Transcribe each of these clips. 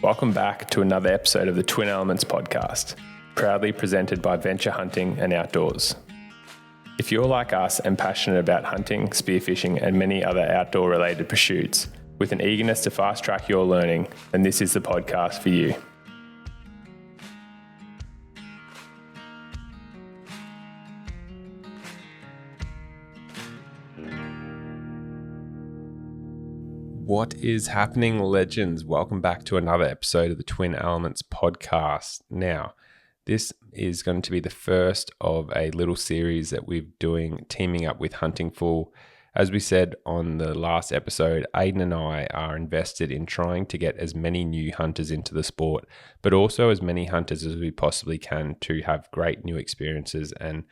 Welcome back to another episode of the Twin Elements podcast, proudly presented by Venture Hunting and Outdoors. If you're like us and passionate about hunting, spearfishing, and many other outdoor-related pursuits, with an eagerness to fast-track your learning, then this is the podcast for you. What is happening, legends? Welcome back to another episode of the Twin Elements podcast. Now, this is going to be the first of a little series that we're doing, teaming up with Huntin Fool. As we said on the last episode, Aidan and I are invested in trying to get as many new hunters into the sport, but also as many hunters as we possibly can to have great new experiences and,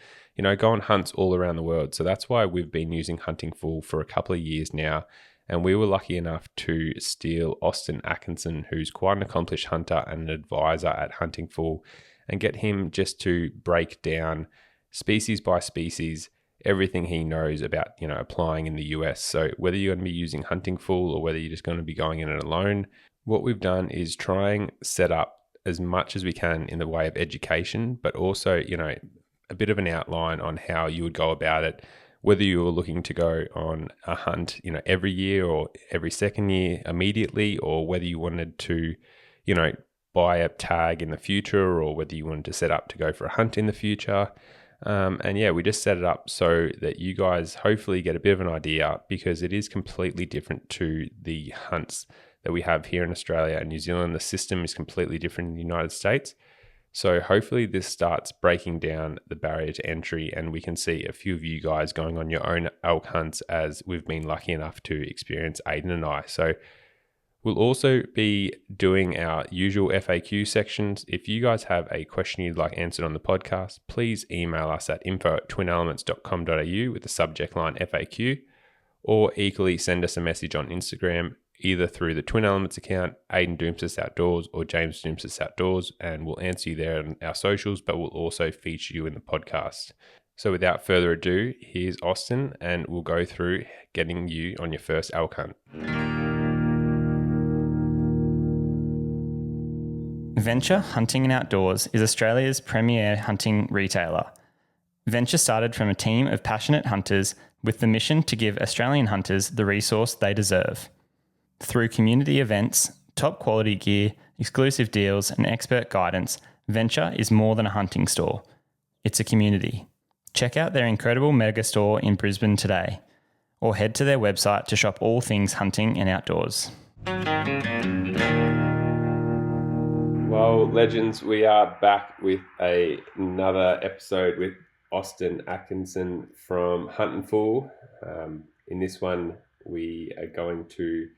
go on hunts all around the world. So that's why we've been using Huntin Fool for a couple of years now. And we were lucky enough to steal Austin Atkinson, who's quite an accomplished hunter and an advisor at Huntin Fool, and get him just to break down species by species everything he knows about, applying in the US. So whether you're going to be using Huntin Fool or whether you're just going to be going in it alone, what we've done is try and set up as much as we can in the way of education, but also, a bit of an outline on how you would go about it, whether you were looking to go on a hunt, every year or every second year immediately, or whether you wanted to, buy a tag in the future, or whether you wanted to set up to go for a hunt in the future. We just set it up so that you guys hopefully get a bit of an idea, because it is completely different to the hunts that we have here in Australia and New Zealand. The system is completely different in the United States. So hopefully this starts breaking down the barrier to entry, and we can see a few of you guys going on your own elk hunts, as we've been lucky enough to experience Aidan and I. So we'll also be doing our usual FAQ sections. If you guys have a question you'd like answered on the podcast, please email us at info@twinelements.com.au with the subject line FAQ, or equally send us a message on Instagram, either through the Twin Elements account, Aidan Doumtsis Outdoors, or James Doumtsis Outdoors, and we'll answer you there on our socials, but we'll also feature you in the podcast. So without further ado, here's Austin, and we'll go through getting you on your first elk hunt. Venture Hunting and Outdoors is Australia's premier hunting retailer. Venture started from a team of passionate hunters with the mission to give Australian hunters the resource they deserve. Through community events, top quality gear, exclusive deals, and expert guidance, Venture is more than a hunting store. It's a community. Check out their incredible mega store in Brisbane today, or head to their website to shop all things hunting and outdoors. Well, legends, we are back with another episode with Austin Atkinson from Huntin Fool. In this one, we are going to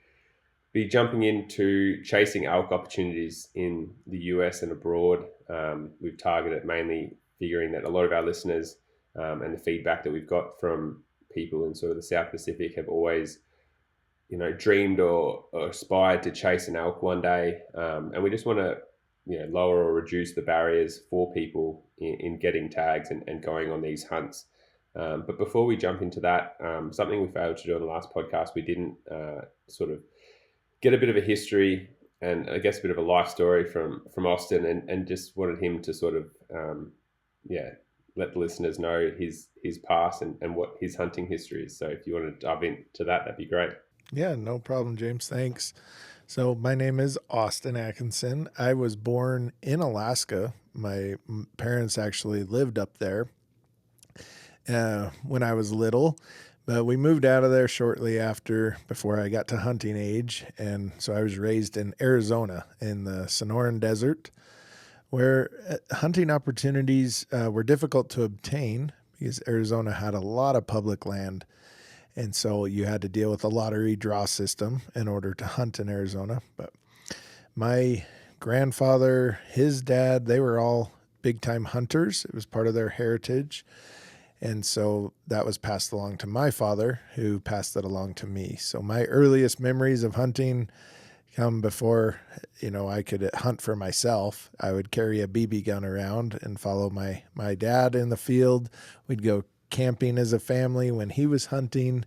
be jumping into chasing elk opportunities in the US and abroad. We've targeted mainly figuring that a lot of our listeners and the feedback that we've got from people in sort of the South Pacific have always, dreamed or aspired to chase an elk one day. And we just want to, lower or reduce the barriers for people in getting tags and going on these hunts. But before we jump into that, something we failed to do on the last podcast, we didn't sort of get a bit of a history and I guess a bit of a life story from Austin, and just wanted him to sort of, let the listeners know his past and what his hunting history is. So if you want to dive into that, that'd be great. Yeah, no problem, James. Thanks. So my name is Austin Atkinson. I was born in Alaska. My parents actually lived up there when I was little. But we moved out of there shortly before I got to hunting age. And so I was raised in Arizona in the Sonoran Desert, where hunting opportunities were difficult to obtain because Arizona had a lot of public land. And so you had to deal with a lottery draw system in order to hunt in Arizona. But my grandfather, his dad, they were all big-time hunters. It was part of their heritage. And so that was passed along to my father, who passed it along to me. So my earliest memories of hunting come before, I could hunt for myself. I would carry a BB gun around and follow my dad in the field. We'd go camping as a family when he was hunting.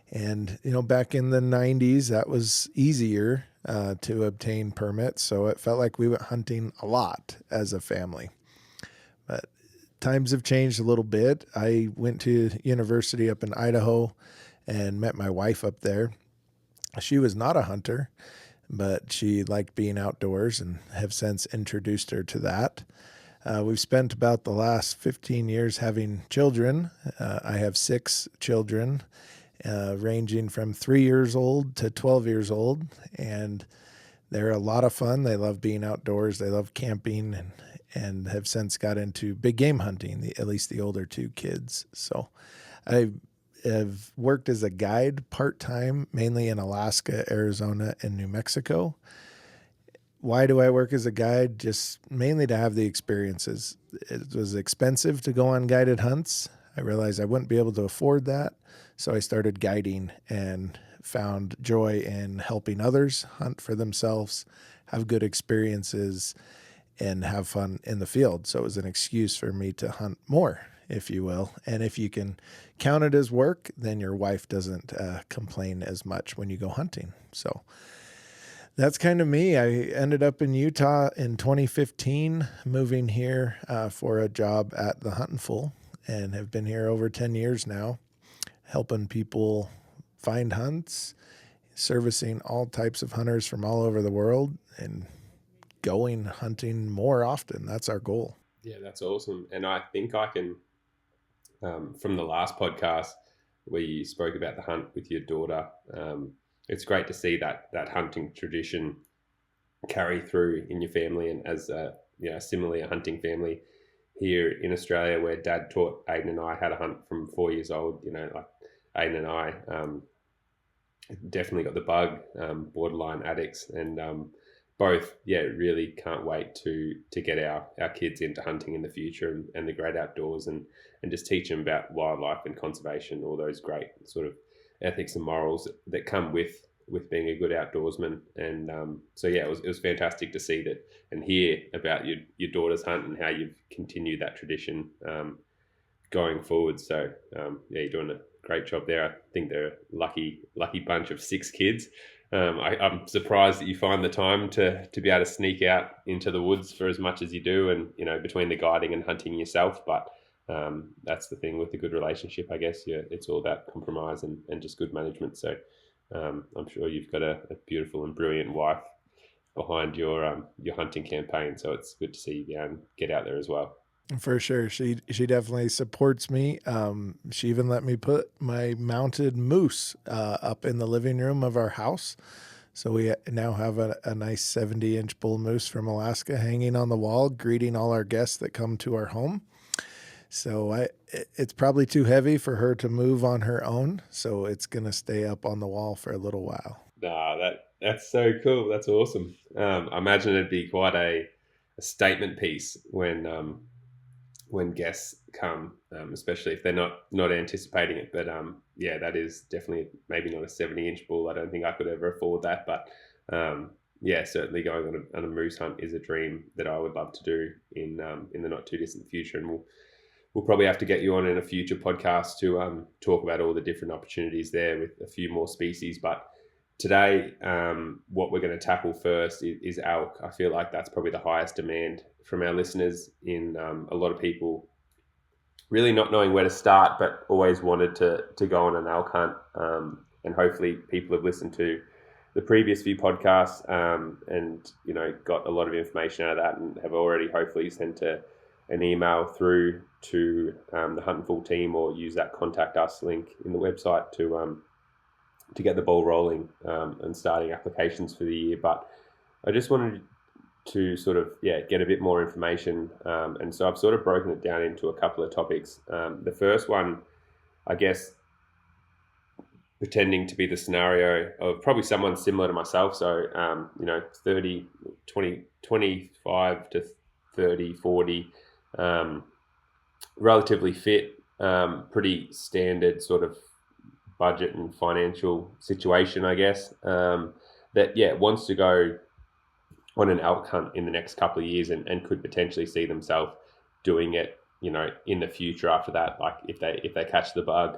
And, back in the 90s, that was easier to obtain permits. So it felt like we went hunting a lot as a family. But times have changed a little bit. I went to university up in Idaho and met my wife up there. She was not a hunter, but she liked being outdoors and have since introduced her to that. We've spent about the last 15 years having children. I have 6 children, ranging from 3 years old to 12 years old, and they're a lot of fun. They love being outdoors. They love camping, and have since got into big game hunting, at least the older 2 kids. So I have worked as a guide part-time, mainly in Alaska, Arizona, and New Mexico. Why do I work as a guide? Just mainly to have the experiences. It was expensive to go on guided hunts. I realized I wouldn't be able to afford that. So I started guiding and found joy in helping others hunt for themselves, have good experiences, and have fun in the field. So it was an excuse for me to hunt more, if you will. And if you can count it as work, then your wife doesn't complain as much when you go hunting. So that's kind of me. I ended up in Utah in 2015, moving here for a job at the Huntin Fool, and have been here over 10 years now, helping people find hunts, servicing all types of hunters from all over the world, and going hunting more often. That's our goal. Yeah, that's awesome. And I think I can, from the last podcast where you spoke about the hunt with your daughter, it's great to see that hunting tradition carry through in your family, and as similarly a hunting family here in Australia, where Dad taught Aiden and I how to hunt from 4 years old. Like Aiden and I definitely got the bug, borderline addicts, and both really can't wait to get our kids into hunting in the future and the great outdoors, and just teach them about wildlife and conservation, all those great sort of ethics and morals that come with being a good outdoorsman. And it was fantastic to see that and hear about your daughter's hunt and how you've continued that tradition going forward. So you're doing a great job there. I think they're a lucky bunch of 6 kids. I'm surprised that you find the time to be able to sneak out into the woods for as much as you do, and between the guiding and hunting yourself. But that's the thing with a good relationship, I guess. It's all about compromise and just good management. So I'm sure you've got a beautiful and brilliant wife behind your hunting campaign. So it's good to see you be able to get out there as well. For sure. She definitely supports me. She even let me put my mounted moose up in the living room of our house. So we now have a nice 70-inch bull moose from Alaska hanging on the wall, greeting all our guests that come to our home. So it's probably too heavy for her to move on her own. So it's going to stay up on the wall for a little while. That's so cool. That's awesome. I imagine it'd be quite a statement piece when guests come, especially if they're not anticipating it. But that is definitely maybe not a 70-inch bull. I don't think I could ever afford that. But certainly going on a moose hunt is a dream that I would love to do in the not too distant future. And we'll probably have to get you on in a future podcast to talk about all the different opportunities there with a few more species. But today, what we're going to tackle first is elk. I feel like that's probably the highest demand from our listeners, in a lot of people really not knowing where to start, but always wanted to go on an elk hunt. And hopefully people have listened to the previous few podcasts and got a lot of information out of that, and have already hopefully sent an email through to the Huntin Fool team, or use that contact us link in the website to get the ball rolling and starting applications for the year. But I just wanted to sort of get a bit more information, and so I've sort of broken it down into a couple of topics. The first one, I guess, pretending to be the scenario of probably someone similar to myself, so 25 to 30, 40, relatively fit, pretty standard sort of budget and financial situation, I guess, that wants to go on an elk hunt in the next couple of years, and could potentially see themselves doing it, in the future after that. Like if they catch the bug,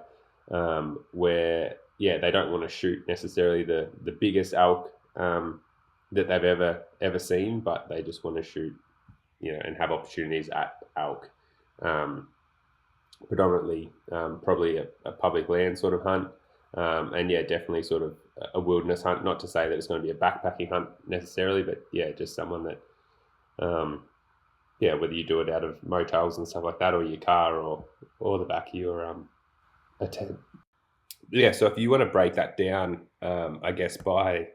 where they don't want to shoot necessarily the biggest elk that they've ever seen, but they just want to shoot, and have opportunities at elk. Predominantly, probably a public land sort of hunt, and definitely sort of a wilderness hunt. Not to say that it's going to be a backpacking hunt necessarily, but just someone that, whether you do it out of motels and stuff like that, or your car, or the back of your a tent. So if you want to break that down, I guess by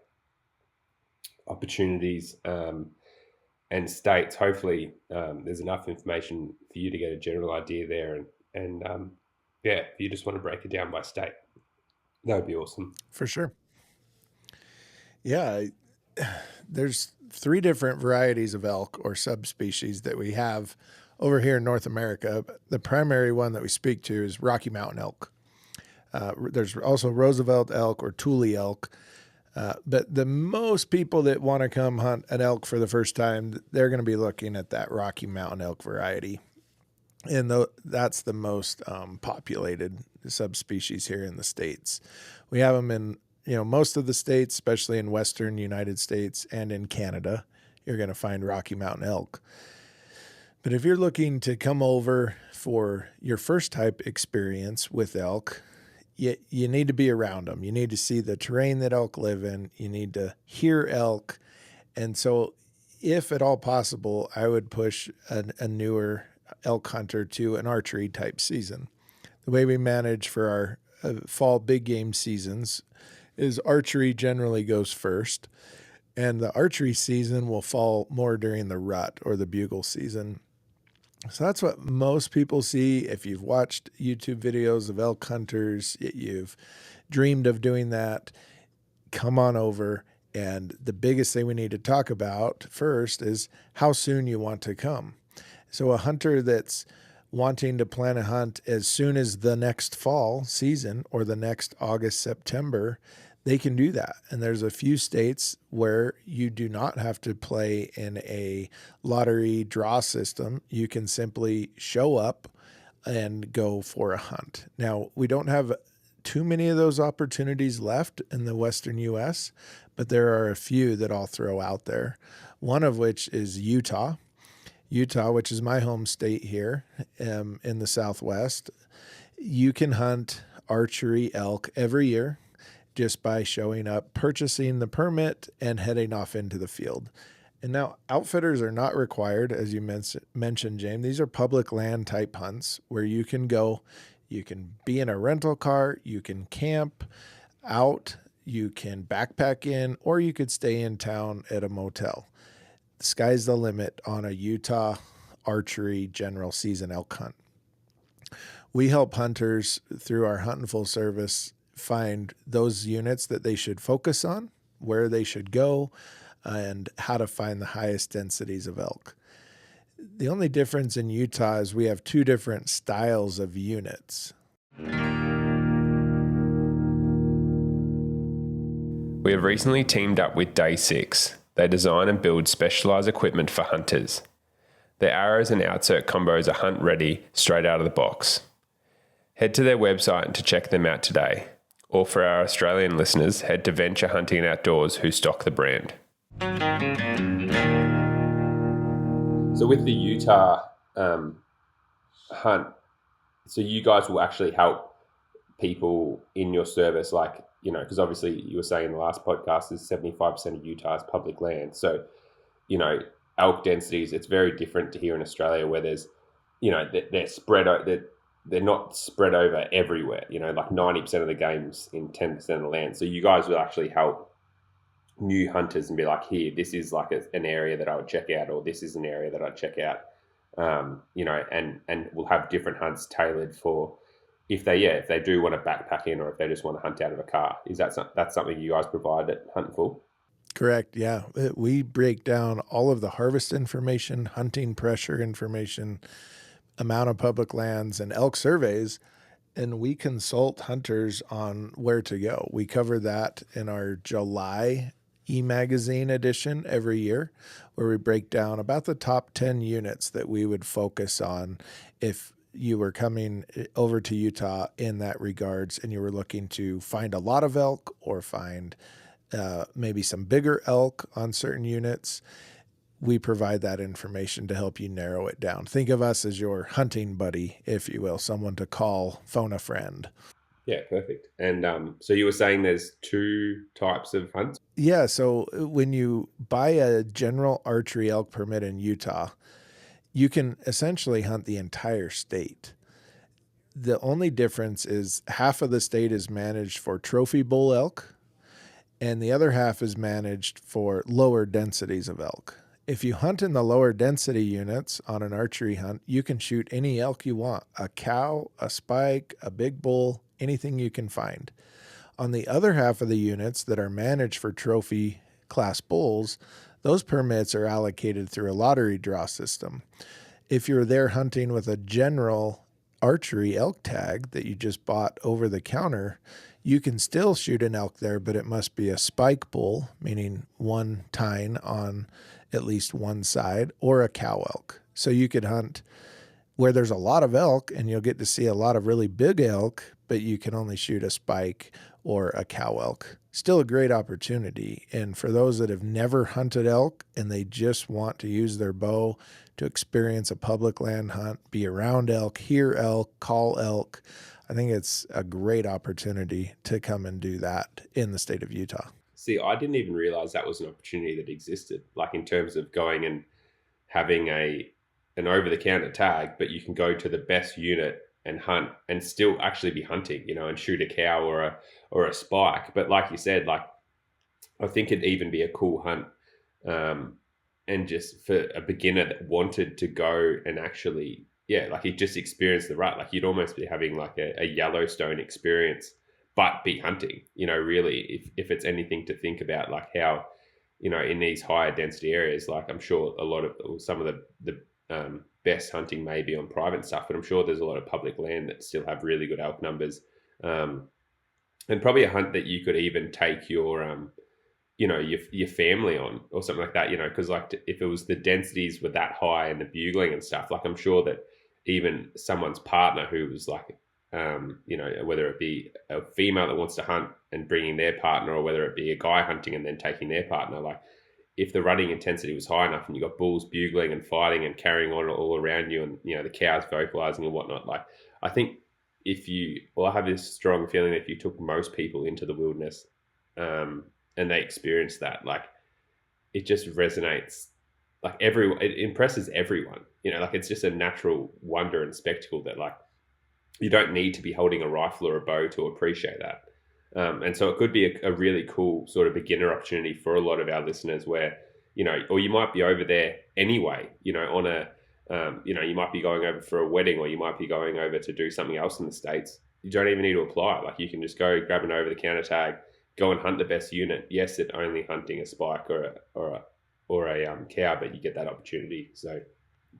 opportunities and states, hopefully there's enough information for you to get a general idea there, and if you just want to break it down by state, that would be awesome. For sure. Yeah, there's 3 different varieties of elk or subspecies that we have over here in North America. The primary one that we speak to is Rocky Mountain elk. There's also Roosevelt elk or Thule elk. But the most people that want to come hunt an elk for the first time, they're going to be looking at that Rocky Mountain elk variety. And that's the most populated subspecies here in the States. We have them in most of the states, especially in Western United States and in Canada. You're going to find Rocky Mountain elk. But if you're looking to come over for your first type experience with elk, you need to be around them. You need to see the terrain that elk live in. You need to hear elk. And so if at all possible, I would push a newer elk hunter to an archery type season. The way we manage for our fall big game seasons is archery generally goes first, and the archery season will fall more during the rut or the bugle season. So that's what most people see. If you've watched YouTube videos of elk hunters, you've dreamed of doing that, come on over. And the biggest thing we need to talk about first is how soon you want to come. So a hunter that's wanting to plan a hunt as soon as the next fall season or the next August, September, they can do that. And there's a few states where you do not have to play in a lottery draw system. You can simply show up and go for a hunt. Now, we don't have too many of those opportunities left in the Western U.S., but there are a few that I'll throw out there. One of which is Utah, which is my home state here in the Southwest. You can hunt archery elk every year just by showing up, purchasing the permit, and heading off into the field. And now outfitters are not required, as you mentioned, James. These are public land type hunts where you can go, you can be in a rental car, you can camp out, you can backpack in, or you could stay in town at a motel. The sky's the limit on a Utah archery general season elk hunt. We help hunters through our Huntin Fool service find those units that they should focus on, where they should go, and how to find the highest densities of elk. The only difference in Utah is we have 2 different styles of units. We have recently teamed up with Day 6. They design and build specialized equipment for hunters. Their arrows and outsert combos are hunt ready straight out of the box. Head to their website to check them out today. Or for our Australian listeners, head to Venture Hunting Outdoors, who stock the brand. So with the Utah hunt, so you guys will actually help people in your service, like, because obviously you were saying in the last podcast is 75% of Utah is public land. So, elk densities, it's very different to here in Australia where there's, they're spread out, they're not spread over everywhere, like 90% of the game's in 10% of the land. So you guys will actually help new hunters and be like, here, this is like an area that I would check out, or this is an area that I'd check out, and we'll have different hunts tailored for if they do want to backpack in, or if they just want to hunt out of a car. That's something you guys provide at Huntin Fool? Correct. Yeah. We break down all of the harvest information, hunting pressure information, amount of public lands, and elk surveys, and we consult hunters on where to go. We cover that in our July e-magazine edition every year, where we break down about the top 10 units that we would focus on if you were coming over to Utah in that regards, and you were looking to find a lot of elk or find maybe some bigger elk on certain units. We provide that information to help you narrow it down. Think of us as your hunting buddy, if you will, someone to call, phone a friend. Yeah, perfect. And so you were saying there's two types of hunts? Yeah, so when you buy a general archery elk permit in Utah, you can essentially hunt the entire state. The only difference is half of the state is managed for trophy bull elk, and the other half is managed for lower densities of elk. If you hunt in the lower density units on an archery hunt, you can shoot any elk you want, a cow, a spike, a big bull, anything you can find. On the other half of the units that are managed for trophy class bulls, those permits are allocated through a lottery draw system. If you're there hunting with a general archery elk tag that you just bought over the counter, you can still shoot an elk there, but it must be a spike bull, meaning one tine on at least one side, or a cow elk. So you could hunt where there's a lot of elk and you'll get to see a lot of really big elk, but you can only shoot a spike or a cow elk. Still a great opportunity. And for those that have never hunted elk and they just want to use their bow to experience a public land hunt, be around elk, hear elk, call elk, I think it's a great opportunity to come and do that in the state of Utah. See, I didn't even realize that was an opportunity that existed, like in terms of going and having an over-the-counter tag, but you can go to the best unit and hunt and still actually be hunting, and shoot a cow or a spike. But like you said, like I think it'd even be a cool hunt, and just for a beginner that wanted to go and actually, like he just experienced the rut. Like you'd almost be having like a Yellowstone experience, but be hunting. Really, if it's anything to think about, like how, in these higher density areas, like I'm sure some of the best hunting may be on private stuff, but I'm sure there's a lot of public land that still have really good elk numbers, and probably a hunt that you could even take your your family on or something like that, because like if it was the densities were that high and the bugling and stuff, like I'm sure that even someone's partner who was like, whether it be a female that wants to hunt and bringing their partner, or whether it be a guy hunting and then taking their partner, like if the running intensity was high enough and you got bulls bugling and fighting and carrying on all around you, and the cows vocalizing and whatnot, like I think I have this strong feeling that if you took most people into the wilderness, and they experience that, like it just resonates, like it impresses everyone, like it's just a natural wonder and spectacle that like you don't need to be holding a rifle or a bow to appreciate that. And so it could be a really cool sort of beginner opportunity for a lot of our listeners where, or you might be over there anyway, on a, you might be going over for a wedding, or you might be going over to do something else in the States. You don't even need to apply. Like you can just go grab an over-the-counter tag, go and hunt the best unit. Yes, it's only hunting a spike or a cow, but you get that opportunity. So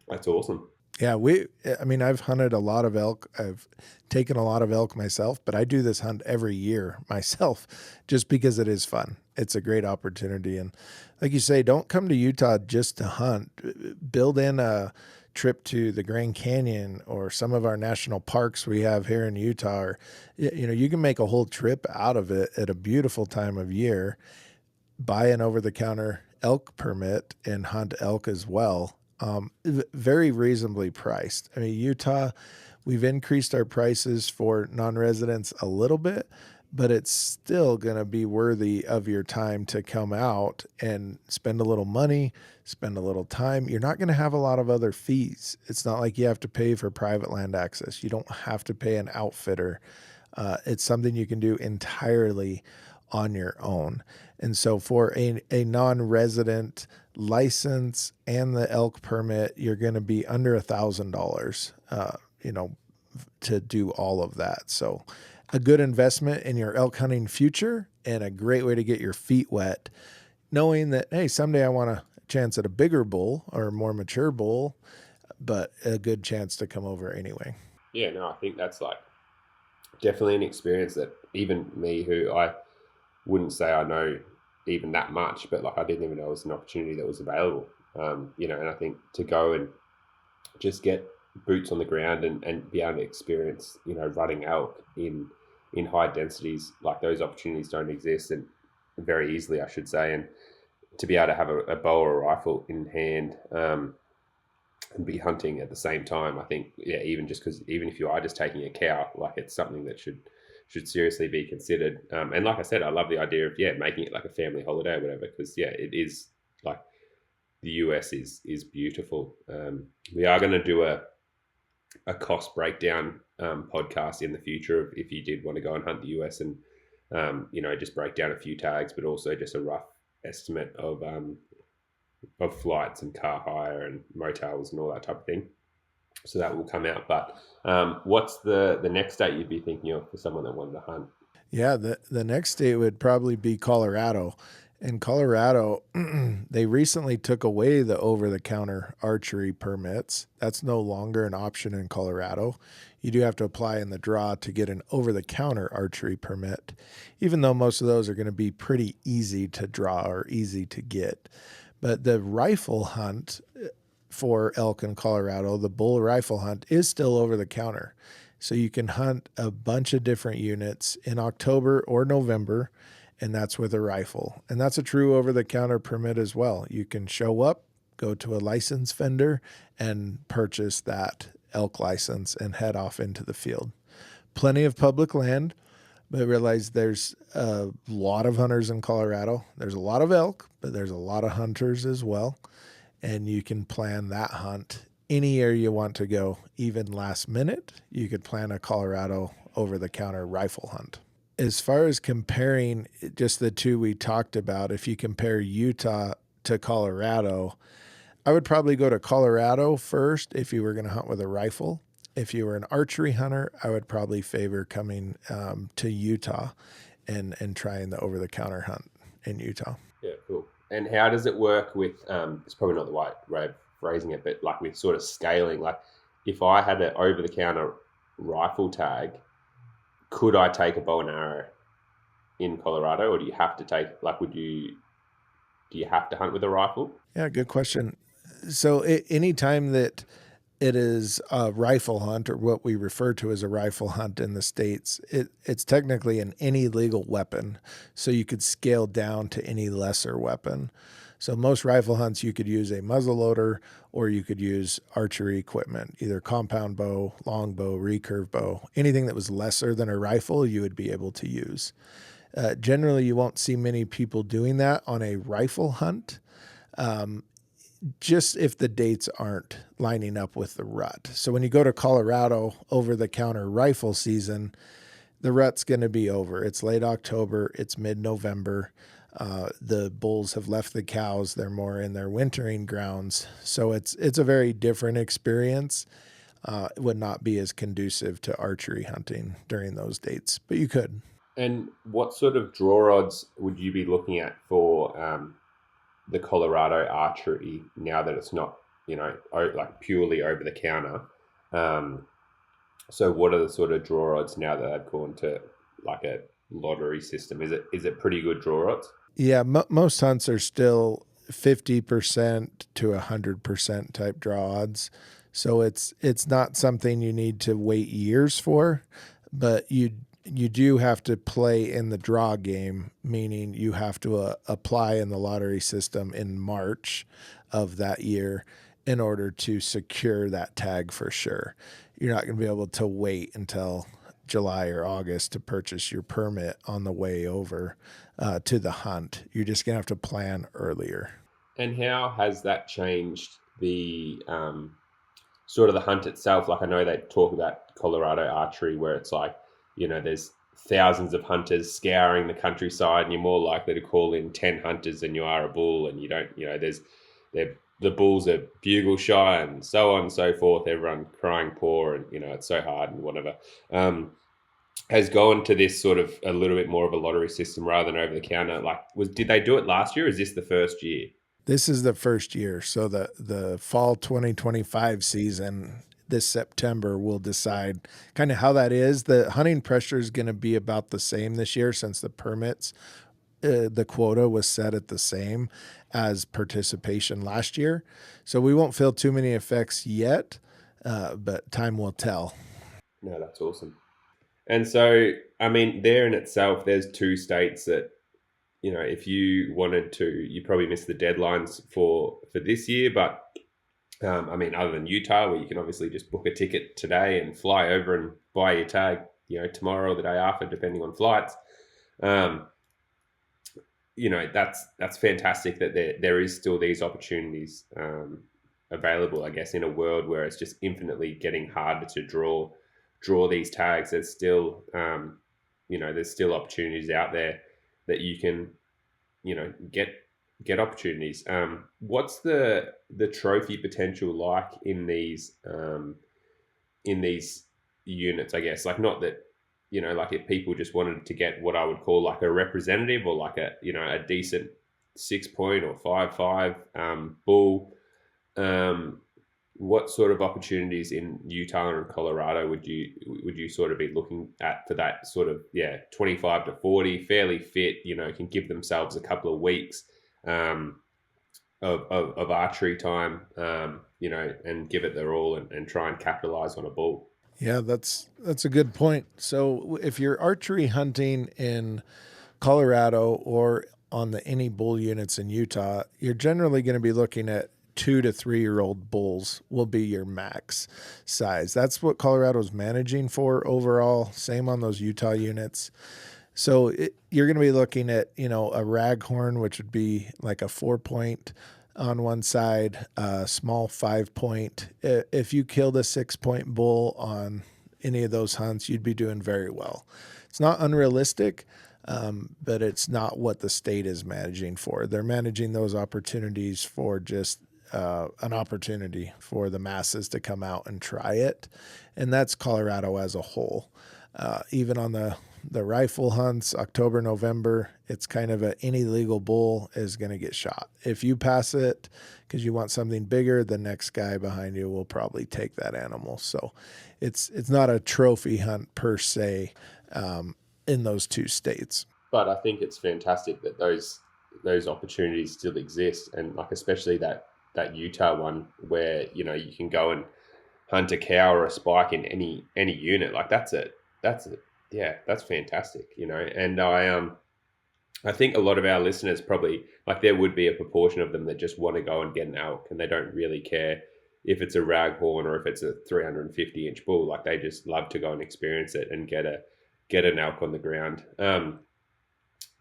that's awesome. Yeah, I've hunted a lot of elk. I've taken a lot of elk myself, but I do this hunt every year myself just because it is fun. It's a great opportunity. And like you say, don't come to Utah just to hunt. Build in a trip to the Grand Canyon or some of our national parks we have here in Utah. Or, you can make a whole trip out of it at a beautiful time of year. Buy an over-the-counter elk permit and hunt elk as well. Very reasonably priced. I mean, Utah, we've increased our prices for non-residents a little bit, but it's still going to be worthy of your time to come out and spend a little money, spend a little time. You're not going to have a lot of other fees. It's not like you have to pay for private land access. You don't have to pay an outfitter. It's something you can do entirely on your own. And so for a non-resident license and the elk permit, you're going to be under $1,000, to do all of that. So a good investment in your elk hunting future and a great way to get your feet wet, knowing that, hey, someday I want a chance at a bigger bull or a more mature bull, but a good chance to come over anyway. Yeah, no, I think that's like definitely an experience that even me, who I wouldn't say I know even that much, but like I didn't even know it was an opportunity that was available. And I think to go and just get boots on the ground and be able to experience, running elk in high densities, like those opportunities don't exist. And very easily, I should say, and to be able to have a bow or a rifle in hand and be hunting at the same time, I think, yeah, even just because even if you are just taking a cow, like it's something that should seriously be considered. And like I said, I love the idea of making it like a family holiday or whatever, because it is like the US is beautiful. We are going to do a cost breakdown podcast in the future if you did want to go and hunt the US and just break down a few tags, but also just a rough estimate of flights and car hire and motels and all that type of thing. So that will come out. But what's the next state you'd be thinking of for someone that wanted to hunt? Yeah, the next state would probably be Colorado. In Colorado, they recently took away the over-the-counter archery permits. That's no longer an option in Colorado. You do have to apply in the draw to get an over-the-counter archery permit, even though most of those are going to be pretty easy to draw or easy to get. But the rifle hunt for elk in Colorado, the bull rifle hunt, is still over-the-counter. So you can hunt a bunch of different units in October or November, and that's with a rifle. And that's a true over-the-counter permit as well. You can show up, go to a license vendor, and purchase that elk license and head off into the field. Plenty of public land, but realize there's a lot of hunters in Colorado. There's a lot of elk, but there's a lot of hunters as well. And you can plan that hunt any year you want to go, even last minute. You could plan a Colorado over-the-counter rifle hunt. As far as comparing just the two we talked about, if you compare Utah to Colorado, I would probably go to Colorado first if you were going to hunt with a rifle. If you were an archery hunter, I would probably favor coming to Utah and trying the over-the-counter hunt in Utah. Yeah, cool. And how does it work with, it's probably not the right way of phrasing it, but like with sort of scaling, like if I had an over-the-counter rifle tag, could I take a bow and arrow in Colorado, or do you have to take, like, do you have to hunt with a rifle? Yeah, good question. So anytime that it is a rifle hunt, or what we refer to as a rifle hunt in the States, it's technically any legal weapon. So you could scale down to any lesser weapon. So most rifle hunts, you could use a muzzleloader, or you could use archery equipment, either compound bow, long bow, recurve bow. Anything that was lesser than a rifle, you would be able to use. Generally, you won't see many people doing that on a rifle hunt, just if the dates aren't lining up with the rut. So when you go to Colorado over-the-counter rifle season, the rut's going to be over. It's late October. It's mid-November. The bulls have left the cows. They're more in their wintering grounds. So it's a very different experience. It would not be as conducive to archery hunting during those dates, but you could. And what sort of draw rods would you be looking at for the Colorado archery now that it's not, like purely over the counter? So what are the sort of draw rods now that they've gone to like a lottery system? Is it pretty good draw rods? Yeah, most hunts are still 50% to 100% type draw odds. So it's not something you need to wait years for, but you do have to play in the draw game, meaning you have to apply in the lottery system in March of that year in order to secure that tag for sure. You're not going to be able to wait until July or August to purchase your permit on the way over to the hunt. You're just going to have to plan earlier. And how has that changed the sort of the hunt itself? Like I know they talk about Colorado archery where it's like, there's thousands of hunters scouring the countryside and you're more likely to call in 10 hunters than you are a bull, and you don't, the bulls are bugle shy and so on and so forth, everyone crying poor and, it's so hard and whatever. Has gone to this sort of a little bit more of a lottery system rather than over the counter. Like, did they do it last year, or is this the first year? This is the first year. So the fall 2025 season this September will decide kind of how that is. The hunting pressure is going to be about the same this year since the permits, the quota was set at the same as participation last year. So we won't feel too many effects yet, but time will tell. No, that's awesome. And so, I mean, there in itself, there's two states that if you wanted to, you probably missed the deadlines for this year. But I mean, other than Utah, where you can obviously just book a ticket today and fly over and buy your tag, tomorrow or the day after, depending on flights. That's fantastic that there is still these opportunities available. I guess in a world where it's just infinitely getting harder to draw these tags, there's still there's still opportunities out there that you can get opportunities. What's the trophy potential like in these units? I guess, like, not that like if people just wanted to get what I would call like a representative or like a decent 6-point or 5.5 bull. What sort of opportunities in Utah and Colorado would you sort of be looking at for that sort of 25 to 40, fairly fit, can give themselves a couple of weeks of archery time, and give it their all and try and capitalize on a bull? Yeah, that's a good point. So if you're archery hunting in Colorado or on the any bull units in Utah, you're generally going to be looking at 2 to 3 year old bulls will be your max size. That's what Colorado's managing for overall. Same on those Utah units. So you're going to be looking at, a raghorn, which would be like a 4-point on one side, a small 5-point. If you killed a 6-point bull on any of those hunts, you'd be doing very well. It's not unrealistic, but it's not what the state is managing for. They're managing those opportunities for just an opportunity for the masses to come out and try it. And that's Colorado as a whole. Even on the rifle hunts, October, November, it's kind of any legal bull is going to get shot. If you pass it because you want something bigger, the next guy behind you will probably take that animal. So it's not a trophy hunt per se in those two states. But I think it's fantastic that those opportunities still exist, and like especially that Utah one where you can go and hunt a cow or a spike in any unit. Like that's fantastic, and I think a lot of our listeners probably, like, there would be a proportion of them that just want to go and get an elk and they don't really care if it's a raghorn or if it's a 350-inch bull. Like, they just love to go and experience it and get an elk on the ground.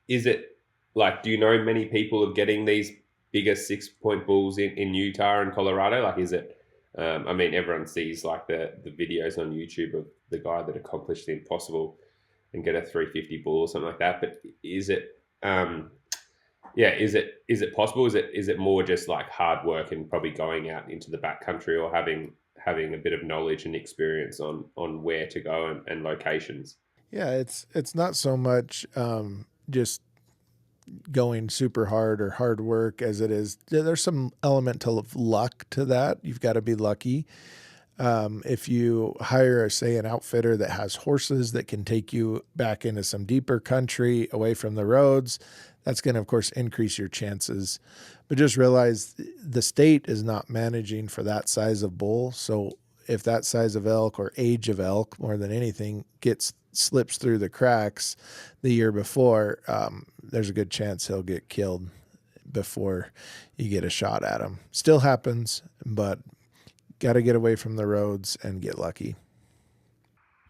Is it like, do you know many people of getting these bigger 6-point bulls in Utah and Colorado? Like, is it, I mean, everyone sees like the videos on YouTube of the guy that accomplished the impossible and get a 350 bull or something like that. But is it, is it possible? Is it more just like hard work and probably going out into the backcountry or having a bit of knowledge and experience on where to go and locations? Yeah, it's not so much just going super hard or hard work as it is. There's some element of luck to that. You've got to be lucky. If you hire, say, an outfitter that has horses that can take you back into some deeper country away from the roads, that's going to, of course, increase your chances. But just realize the state is not managing for that size of bull. So if that size of elk or age of elk, more than anything, slips through the cracks the year before, there's a good chance he'll get killed before you get a shot at him. Still happens, but got to get away from the roads and get lucky.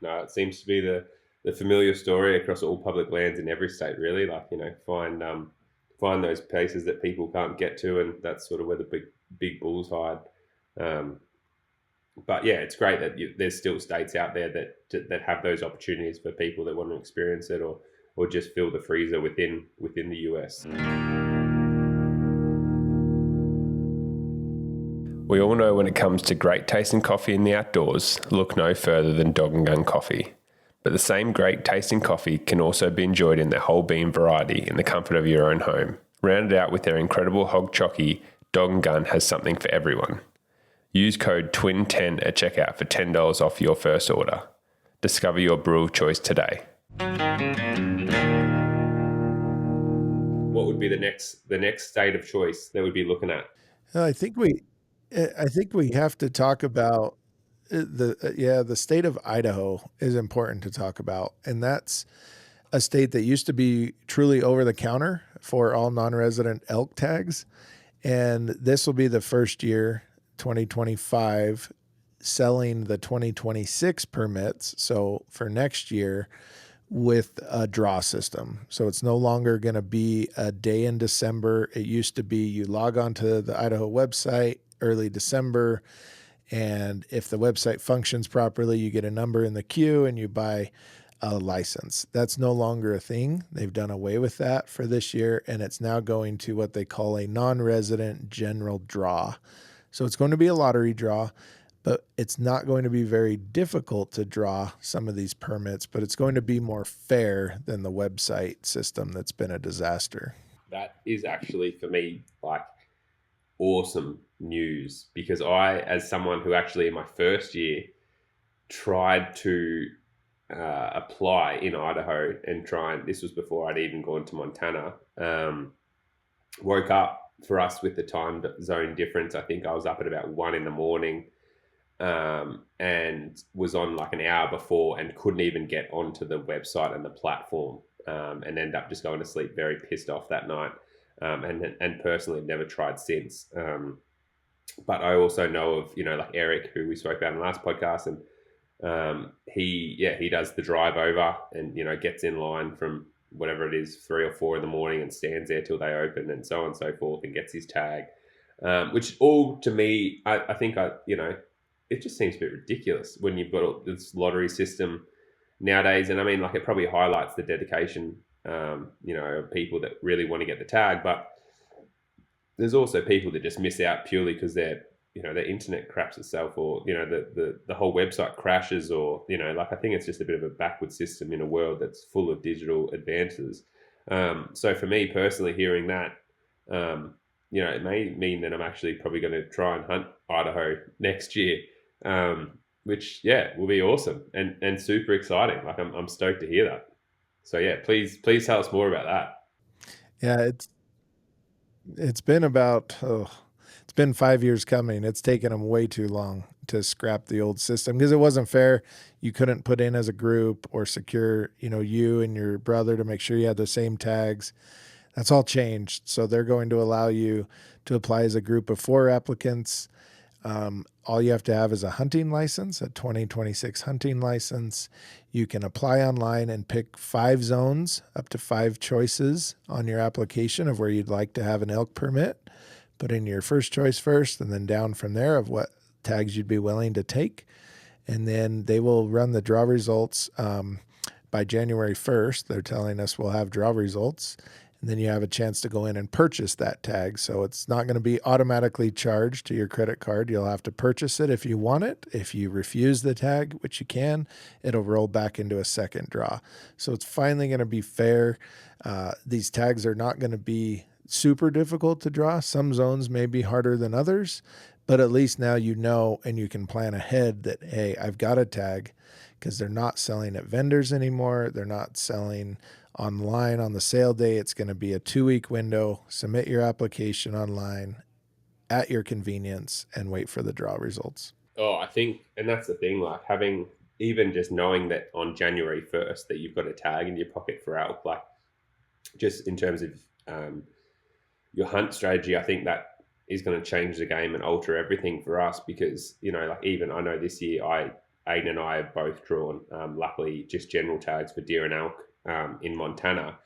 No, it seems to be the familiar story across all public lands in every state, really. Like, find those places that people can't get to, and that's sort of where the big bulls hide. But yeah, it's great that there's still states out there that have those opportunities for people that want to experience it or just fill the freezer within the US. We all know when it comes to great tasting coffee in the outdoors, look no further than Dog and Gun Coffee. But the same great tasting coffee can also be enjoyed in their whole bean variety in the comfort of your own home. Rounded out with their incredible hog chockey, Dog and Gun has something for everyone. Use code TWIN10 at checkout for $10 off your first order. Discover your brew of choice today. What would be the next state of choice that we'd be looking at? I think we have to talk about the state of Idaho is important to talk about, and that's a state that used to be truly over the counter for all non-resident elk tags. And this will be the first year, 2025, selling the 2026 permits. So for next year, with a draw system. So it's no longer going to be a day in December. It used to be you log on to the Idaho website early December, and if the website functions properly, you get a number in the queue and you buy a license. That's no longer a thing. They've done away with that for this year, and it's now going to what they call a non-resident general draw. So it's going to be a lottery draw, but it's not going to be very difficult to draw some of these permits, but it's going to be more fair than the website system that's been a disaster. That is actually, for me, like awesome news, because I, as someone who actually in my first year tried to apply in Idaho and this was before I'd even gone to Montana, woke up for us with the time zone difference. I think I was up at about 1 a.m. And was on like an hour before and couldn't even get onto the website and the platform, and ended up just going to sleep very pissed off that night, and personally never tried since. But I also know of, like Eric, who we spoke about in the last podcast, and he does the drive over and, gets in line from whatever it is, 3 or 4 in the morning, and stands there till they open and so on and so forth, and gets his tag, which all to me, I think it just seems a bit ridiculous when you've got this lottery system nowadays. And I mean, like, it probably highlights the dedication, of people that really want to get the tag. But there's also people that just miss out purely because their internet craps itself, or, the whole website crashes, or, I think it's just a bit of a backward system in a world that's full of digital advances. So for me personally, hearing that, it may mean that I'm actually probably going to try and hunt Idaho next year. Which will be awesome and super exciting. Like, I'm stoked to hear that. So please tell us more about that. Yeah, it's been it's been 5 years coming. It's taken them way too long to scrap the old system because it wasn't fair. You couldn't put in as a group or secure, you and your brother to make sure you had the same tags. That's all changed. So they're going to allow you to apply as a group of 4 applicants. All you have to have is a hunting license, a 2026 hunting license. You can apply online and pick 5 zones, up to 5 choices on your application of where you'd like to have an elk permit. Put in your first choice first, and then down from there of what tags you'd be willing to take. And then they will run the draw results by January 1st. They're telling us we'll have draw results. And then you have a chance to go in and purchase that tag. So it's not going to be automatically charged to your credit card. You'll have to purchase it if you want it. If you refuse the tag, which you can, it'll roll back into a second draw. So it's finally going to be fair. These tags are not going to be super difficult to draw. Some zones may be harder than others, but at least now and you can plan ahead that, hey, I've got a tag, because they're not selling at vendors anymore. They're not selling online on the sale day. It's going to be a 2-week window. Submit your application online at your convenience and wait for the draw results. Oh, I think, and that's the thing, like having, even just knowing that on January 1st that you've got a tag in your pocket for elk, like just in terms of your hunt strategy, I think that is going to change the game and alter everything for us, because, like even I know this year, Aiden and I have both drawn, luckily, just general tags for deer and elk in Montana,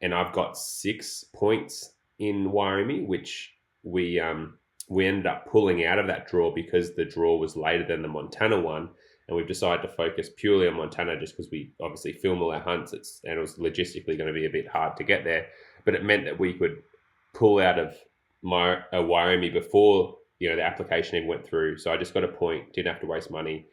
and I've got 6 points in Wyoming, which we ended up pulling out of that draw because the draw was later than the Montana one, and we've decided to focus purely on Montana just because we obviously film all our hunts, and it was logistically going to be a bit hard to get there, but it meant that we could pull out of Wyoming before the application even went through. So I just got a point, didn't have to waste money.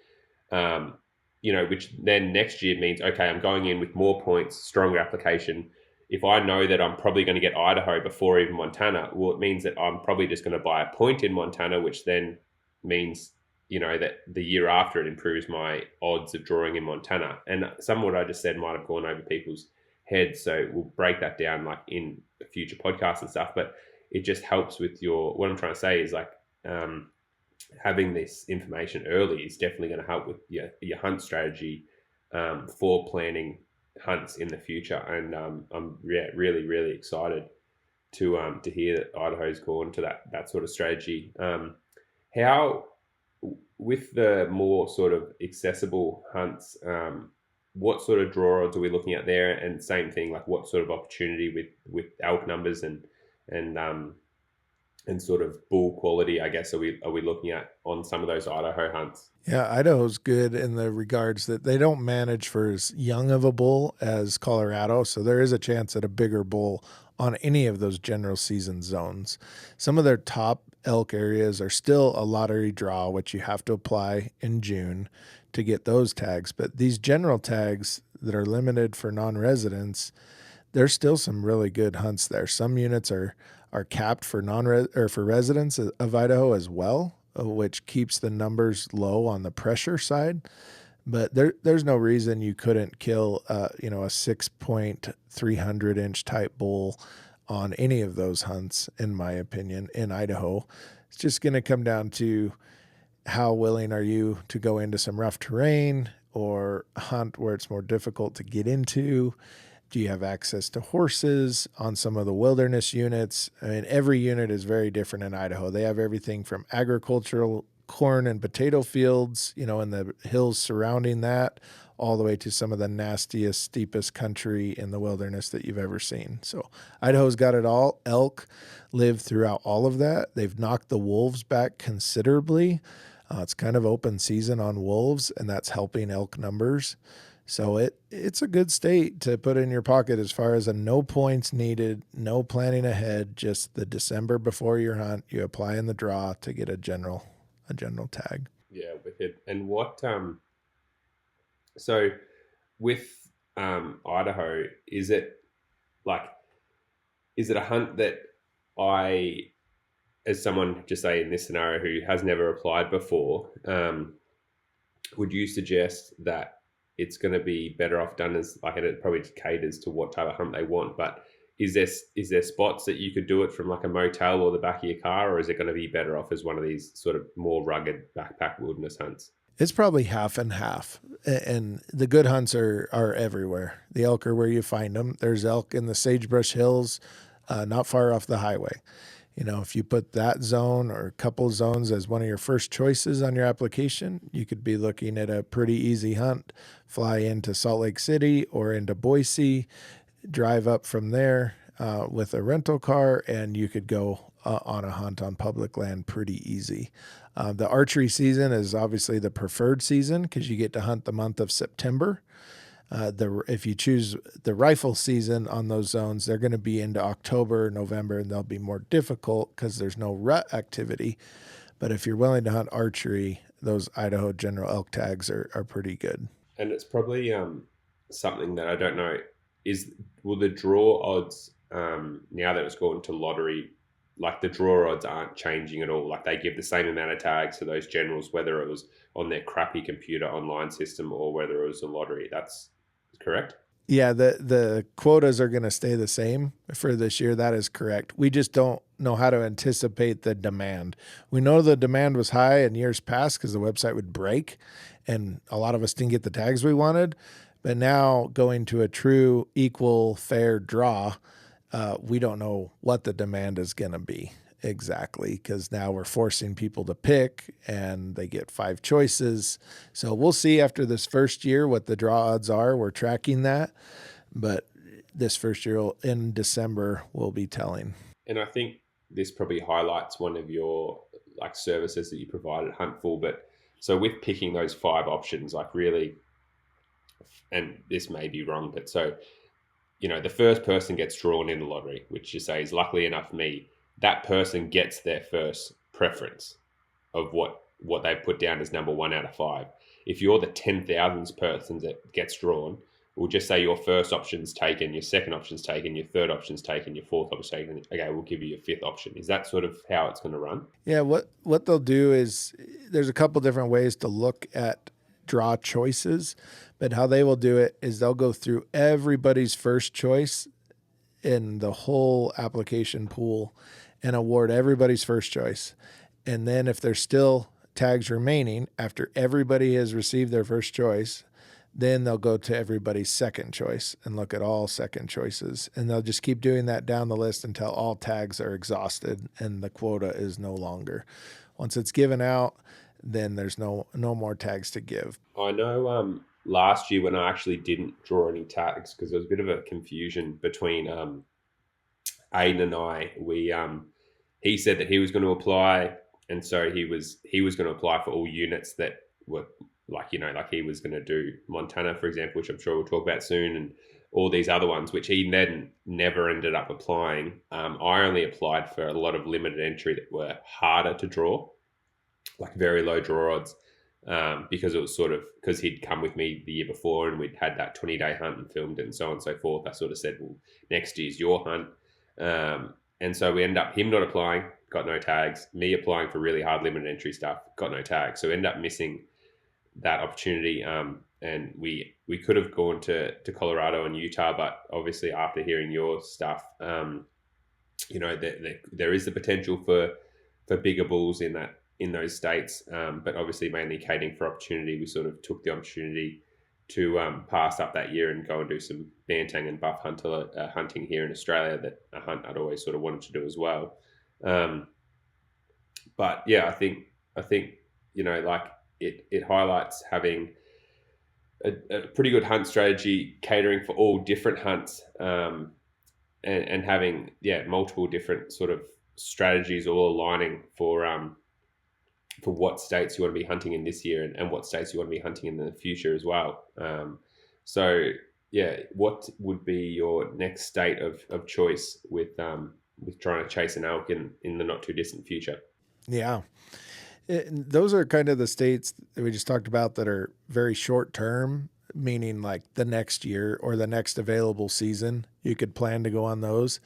Which then next year means, okay, I'm going in with more points, stronger application. If I know that I'm probably going to get Idaho before even Montana, well, it means that I'm probably just going to buy a point in Montana, which then means, that the year after it improves my odds of drawing in Montana. And some of what I just said might have gone over people's heads. So we'll break that down like in future podcasts and stuff, but it just helps with what I'm trying to say is like, having this information early is definitely going to help with your hunt strategy for planning hunts in the future. And I'm really, really excited to hear that Idaho's gone to that sort of strategy. How with the more sort of accessible hunts, what sort of draw odds are we looking at there? And same thing, like what sort of opportunity with elk numbers and and sort of bull quality, I guess, are we looking at on some of those Idaho hunts? Yeah, Idaho's good in the regards that they don't manage for as young of a bull as Colorado, so there is a chance at a bigger bull on any of those general season zones. Some of their top elk areas are still a lottery draw, which you have to apply in June to get those tags. But these general tags that are limited for non-residents, there's still some really good hunts there. Some units are capped for for residents of Idaho as well, which keeps the numbers low on the pressure side. But there's no reason you couldn't kill a 6.300-inch type bull on any of those hunts, in my opinion, in Idaho. It's just going to come down to how willing are you to go into some rough terrain or hunt where it's more difficult to get into. Do you have access to horses on some of the wilderness units? I mean, every unit is very different in Idaho. They have everything from agricultural corn and potato fields, in the hills surrounding that, all the way to some of the nastiest, steepest country in the wilderness that you've ever seen. So Idaho's got it all. Elk live throughout all of that. They've knocked the wolves back considerably. It's kind of open season on wolves, and that's helping elk numbers. So it's a good state to put in your pocket as far as no points needed, no planning ahead, just the December before your hunt, you apply in the draw to get a general tag. Yeah, wicked. And what so with Idaho, is it a hunt that I, as someone, just say in this scenario, who has never applied before, would you suggest that it's going to be better off done as and it probably caters to what type of hunt they want, but is there spots that you could do it from like a motel or the back of your car, or is it going to be better off as one of these sort of more rugged backpack wilderness hunts? It's probably half and half, and the good hunts are everywhere. The elk are where you find them. There's elk in the sagebrush hills, not far off the highway. If you put that zone or a couple zones as one of your first choices on your application, you could be looking at a pretty easy hunt. Fly into Salt Lake City or into Boise, drive up from there with a rental car, and you could go on a hunt on public land pretty easy. The archery season is obviously the preferred season because you get to hunt the month of September. If you choose the rifle season on those zones, they're going to be into October, November, and they'll be more difficult because there's no rut activity. But if you're willing to hunt archery, those Idaho general elk tags are pretty good. And it's probably something that I don't know will the draw odds now that it's gone to lottery, like the draw odds aren't changing at all. Like they give the same amount of tags to those generals, whether it was on their crappy computer online system or whether it was a lottery. That's correct? Yeah, the quotas are going to stay the same for this year. That is correct. We just don't know how to anticipate the demand. We know the demand was high in years past because the website would break and a lot of us didn't get the tags we wanted. But now going to a true equal fair draw, we don't know what the demand is going to be exactly because now we're forcing people to pick and they get 5 choices. So we'll see after this first year what the draw odds are. We're tracking that, but this first year in December will be telling. And I think this probably highlights one of your services that you provide at Huntin Fool. But so with picking those 5 options, really, and this may be wrong, but so the first person gets drawn in the lottery, which you say is luckily enough me. That person gets their first preference of what they put down as number 1 out of 5. If you're the 10,000th person that gets drawn, we'll just say your first option's taken, your second option's taken, your third option's taken, your fourth option's taken. Okay, we'll give you your 5th option. Is that sort of how it's going to run? Yeah, what they'll do is there's a couple different ways to look at draw choices, but how they will do it is they'll go through everybody's first choice in the whole application pool and award everybody's first choice. And then if there's still tags remaining after everybody has received their first choice, then they'll go to everybody's second choice and look at all second choices. And they'll just keep doing that down the list until all tags are exhausted and the quota is no longer. Once it's given out, then there's no more tags to give. I know last year when I actually didn't draw any tags, because there was a bit of a confusion between Aiden and I, he said that he was going to apply, and so he was going to apply for all units that were like he was going to do Montana, for example, which I'm sure we'll talk about soon, and all these other ones, which he then never ended up applying. I only applied for a lot of limited entry that were harder to draw, like very low draw odds, because it was because he'd come with me the year before and we'd had that 20-day hunt and filmed it and so on and so forth. I sort of said, well, next year's your hunt. And so we end up him not applying, got no tags, me applying for really hard limited entry stuff, got no tags. So we end up missing that opportunity. And we could have gone to Colorado and Utah, but obviously after hearing your stuff, there is the potential for bigger bulls in those states, but obviously mainly catering for opportunity. We sort of took the opportunity to pass up that year and go and do some bantang and buff hunting here in Australia, that a hunt I'd always sort of wanted to do as well. But yeah, I think it highlights having a pretty good hunt strategy, catering for all different hunts, and having multiple different sort of strategies all aligning for what states you want to be hunting in this year and what states you want to be hunting in the future as well. What would be your next state of choice with trying to chase an elk in the not too distant future? Yeah. Those are kind of the states that we just talked about that are very short term, meaning like the next year or the next available season. You could plan to go on those.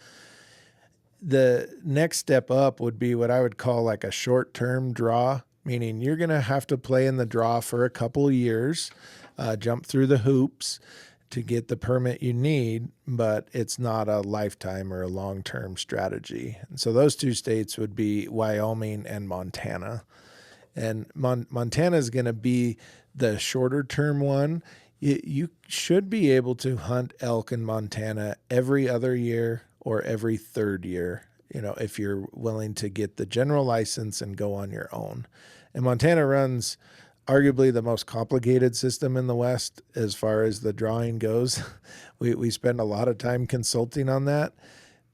The next step up would be what I would call like a short-term draw, meaning you're going to have to play in the draw for a couple of years, jump through the hoops to get the permit you need, but it's not a lifetime or a long-term strategy. And so those two states would be Wyoming and Montana. And Montana is going to be the shorter-term one. You should be able to hunt elk in Montana every other year or every third year, if you're willing to get the general license and go on your own. And Montana runs arguably the most complicated system in the West as far as the drawing goes. We spend a lot of time consulting on that,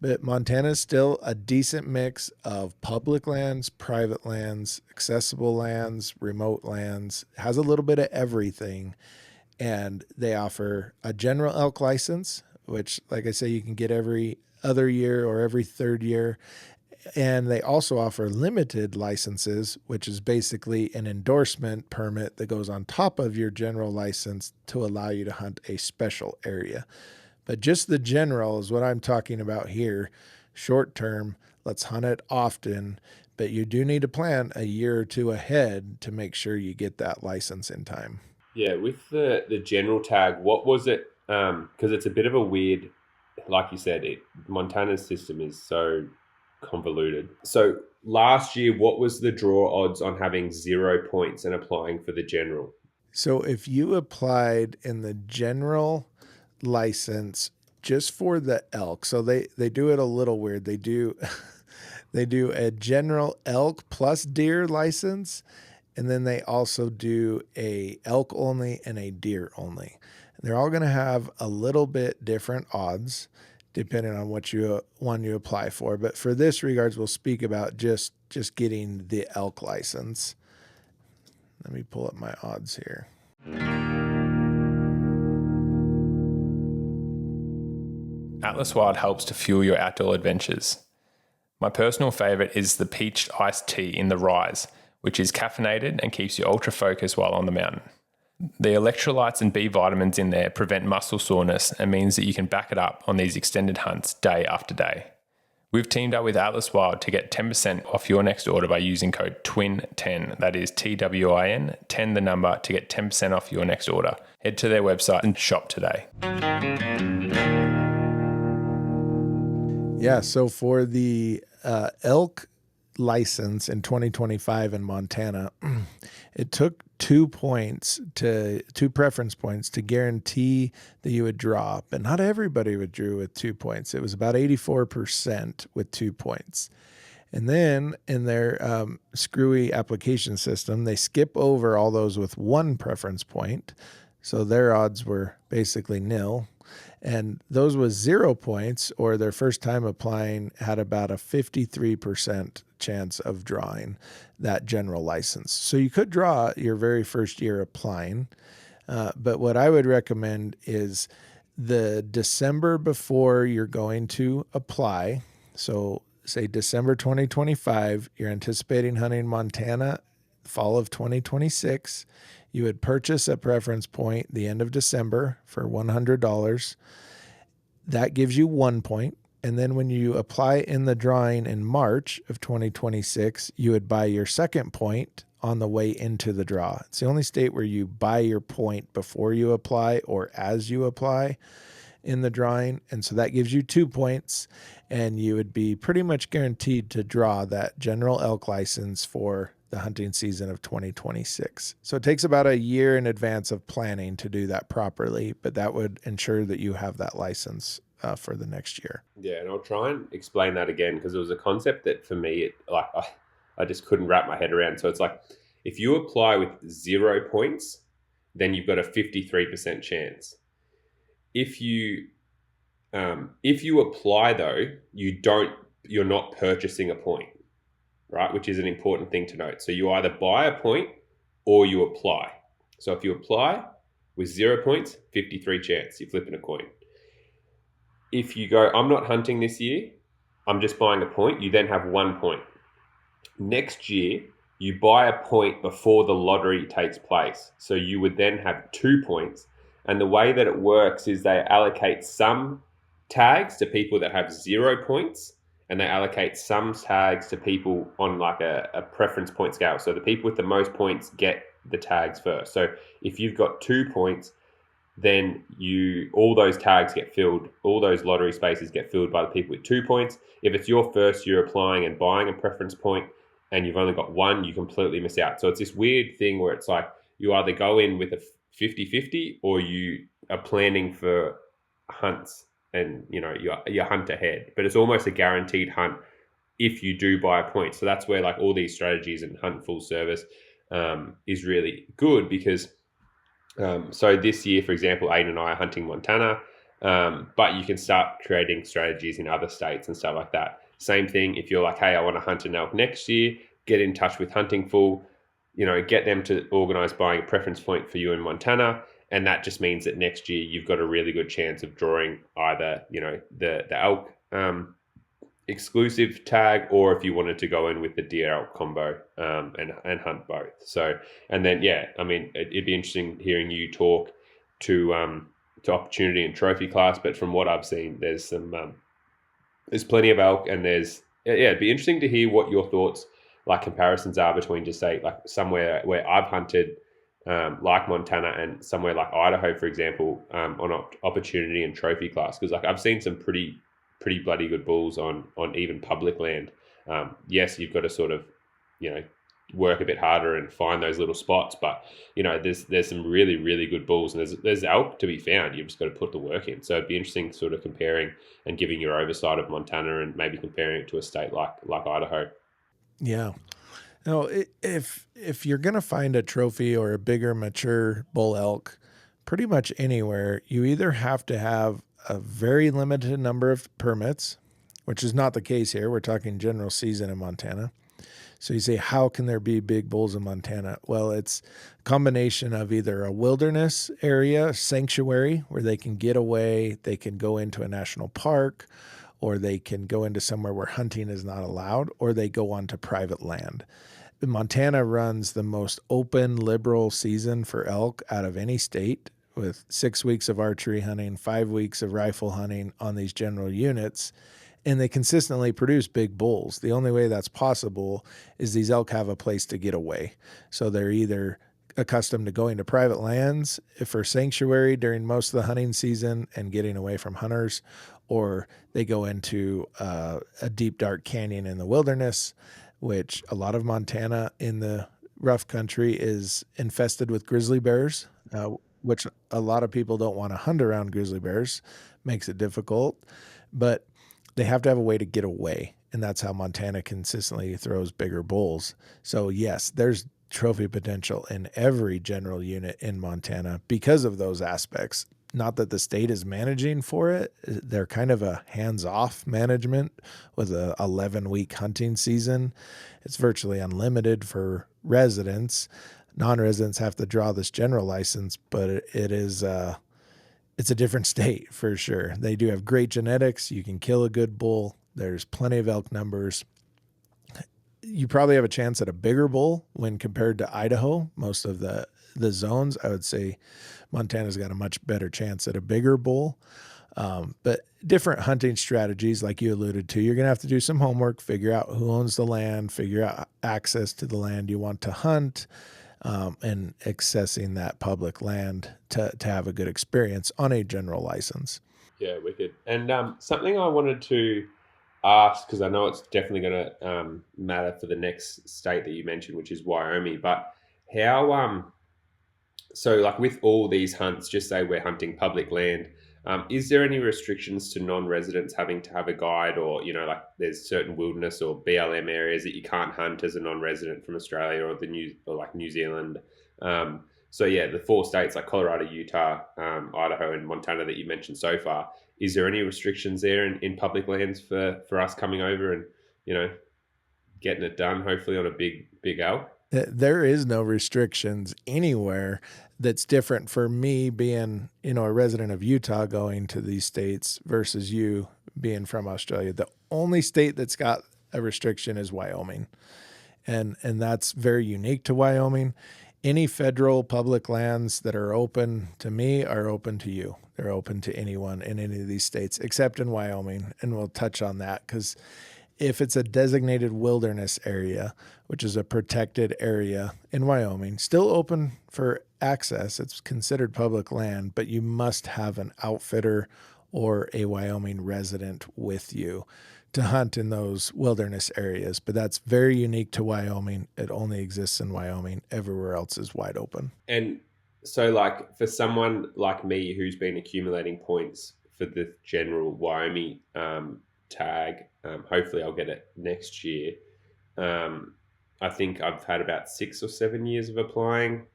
but Montana is still a decent mix of public lands, private lands, accessible lands, remote lands, has a little bit of everything. And they offer a general elk license, which, like I say, you can get every other year or every third year. And they also offer limited licenses, which is basically an endorsement permit that goes on top of your general license to allow you to hunt a special area. But just the general is what I'm talking about here. Short term, let's hunt it often, but you do need to plan a year or two ahead to make sure you get that license in time. Yeah, with the general tag, what was it? Because it's a bit of a weird, like you said, Montana's system is so convoluted. So last year, what was the draw odds on having 0 points and applying for the general? So if you applied in the general license just for the elk, so they do it a little weird. They do a general elk plus deer license, and then they also do a elk only and a deer only. They're all going to have a little bit different odds depending on what one you apply for. But for this regards, we'll speak about just getting the elk license. Let me pull up my odds here. Atlas Wild helps to fuel your outdoor adventures. My personal favourite is the peach iced tea in the Rise, which is caffeinated and keeps you ultra focused while on the mountain. The electrolytes and B vitamins in there prevent muscle soreness and means that you can back it up on these extended hunts day after day. We've teamed up with Atlas Wild to get 10% off your next order by using code TWIN10, that is TWIN, 10 the number, to get 10% off your next order. Head to their website and shop today. Yeah, so for the elk license in 2025 in Montana, it took 2 preference points to guarantee that you would draw, but not everybody withdrew with 2 points. It was about 84% with 2 points. And then in their screwy application system, they skip over all those with 1 preference point. So their odds were basically nil. And those with 0 points or their first time applying had about a 53% chance of drawing that general license. So you could draw your very first year applying. But what I would recommend is the December before you're going to apply. So say December 2025, you're anticipating hunting Montana fall of 2026. You would purchase a preference point the end of December for $100. That gives you 1 point. And then when you apply in the drawing in March of 2026, you would buy your second point on the way into the draw. It's the only state where you buy your point before you apply or as you apply in the drawing. And so that gives you 2 points, and you would be pretty much guaranteed to draw that general elk license for the hunting season of 2026. So it takes about a year in advance of planning to do that properly, but that would ensure that you have that license for the next year. Yeah, and I'll try and explain that again, because it was a concept that for me, I just couldn't wrap my head around. So it's like, if you apply with 0 points, then you've got a 53% chance. If you apply though, you're not purchasing a point, right? Which is an important thing to note. So you either buy a point or you apply. So if you apply with 0 points, 53 chance, you're flipping a coin. If you go, I'm not hunting this year, I'm just buying a point, you then have 1 point. Next year, you buy a point before the lottery takes place. So you would then have 2 points. And the way that it works is they allocate some tags to people that have 0 points, and they allocate some tags to people on like a preference point scale. So the people with the most points get the tags first. So if you've got 2 points, then all those tags get filled, all those lottery spaces get filled by the people with 2 points. If it's your first year applying and buying a preference point and you've only got 1, you completely miss out. So it's this weird thing where it's like you either go in with a 50-50 or you are planning for hunts and you hunt ahead. But it's almost a guaranteed hunt if you do buy a point. So that's where like all these strategies and Huntin Fool service is really good, because so this year, for example, Aiden and I are hunting Montana, but you can start creating strategies in other states and stuff like that. Same thing, if you're like, hey, I want to hunt an elk next year, get in touch with Huntin Fool, get them to organize buying a preference point for you in Montana. And that just means that next year you've got a really good chance of drawing either, the elk exclusive tag, or if you wanted to go in with the deer elk combo and hunt both. So, and then, it'd be interesting hearing you talk to opportunity and trophy class. But from what I've seen, there's plenty of elk, and it'd be interesting to hear what your thoughts, like comparisons are between just say like somewhere where I've hunted like Montana and somewhere like Idaho, for example, on opportunity and trophy class. Because like I've seen some pretty bloody good bulls on even public land. Yes, you've got to sort of, work a bit harder and find those little spots, but there's some really, really good bulls, and there's elk to be found. You've just got to put the work in. So it'd be interesting sort of comparing and giving your oversight of Montana and maybe comparing it to a state like Idaho. Yeah. No, if you're going to find a trophy or a bigger mature bull elk, pretty much anywhere, you either have to have a very limited number of permits, which is not the case here. We're talking general season in Montana. So you say, how can there be big bulls in Montana? Well, it's a combination of either a wilderness area, sanctuary, where they can get away, they can go into a national park, or they can go into somewhere where hunting is not allowed, or they go onto private land. Montana runs the most open, liberal season for elk out of any state, with 6 weeks of archery hunting, 5 weeks of rifle hunting on these general units, and they consistently produce big bulls. The only way that's possible is these elk have a place to get away. So they're either accustomed to going to private lands for sanctuary during most of the hunting season and getting away from hunters, or they go into a deep, dark canyon in the wilderness, which a lot of Montana in the rough country is infested with grizzly bears, which a lot of people don't want to hunt around grizzly bears, makes it difficult, but they have to have a way to get away. And that's how Montana consistently throws bigger bulls. So yes, there's trophy potential in every general unit in Montana because of those aspects. Not that the state is managing for it. They're kind of a hands-off management with a 11-week hunting season. It's virtually unlimited for residents. Non-residents have to draw this general license, but it's a different state for sure. They do have great genetics. You can kill a good bull. There's plenty of elk numbers. You probably have a chance at a bigger bull when compared to Idaho. Most of the zones, I would say Montana's got a much better chance at a bigger bull. But different hunting strategies, like you alluded to, you're going to have to do some homework, figure out who owns the land, figure out access to the land you want to hunt, and accessing that public land to have a good experience on a general license. Yeah, wicked. And something I wanted to ask, because I know it's definitely going to matter for the next state that you mentioned, which is Wyoming. But how so like with all these hunts, just say we're hunting public land, is there any restrictions to non-residents having to have a guide, or like there's certain wilderness or BLM areas that you can't hunt as a non-resident from Australia or New Zealand? So yeah, the 4 states like Colorado, Utah, Idaho, and Montana that you mentioned so far. Is there any restrictions there in public lands for us coming over and getting it done? Hopefully on a big elk. There is no restrictions anywhere. That's different for me being, a resident of Utah going to these states versus you being from Australia. The only state that's got a restriction is Wyoming. And that's very unique to Wyoming. Any federal public lands that are open to me are open to you. They're open to anyone in any of these states, except in Wyoming. And we'll touch on that because if it's a designated wilderness area, which is a protected area in Wyoming, still open for access, it's considered public land, but you must have an outfitter or a Wyoming resident with you to hunt in those wilderness areas. But that's very unique to Wyoming. It only exists in Wyoming. Everywhere else is wide open. And so like for someone like me who's been accumulating points for the general Wyoming tag, hopefully I'll get it next year. I think I've had about 6 or 7 years of applying.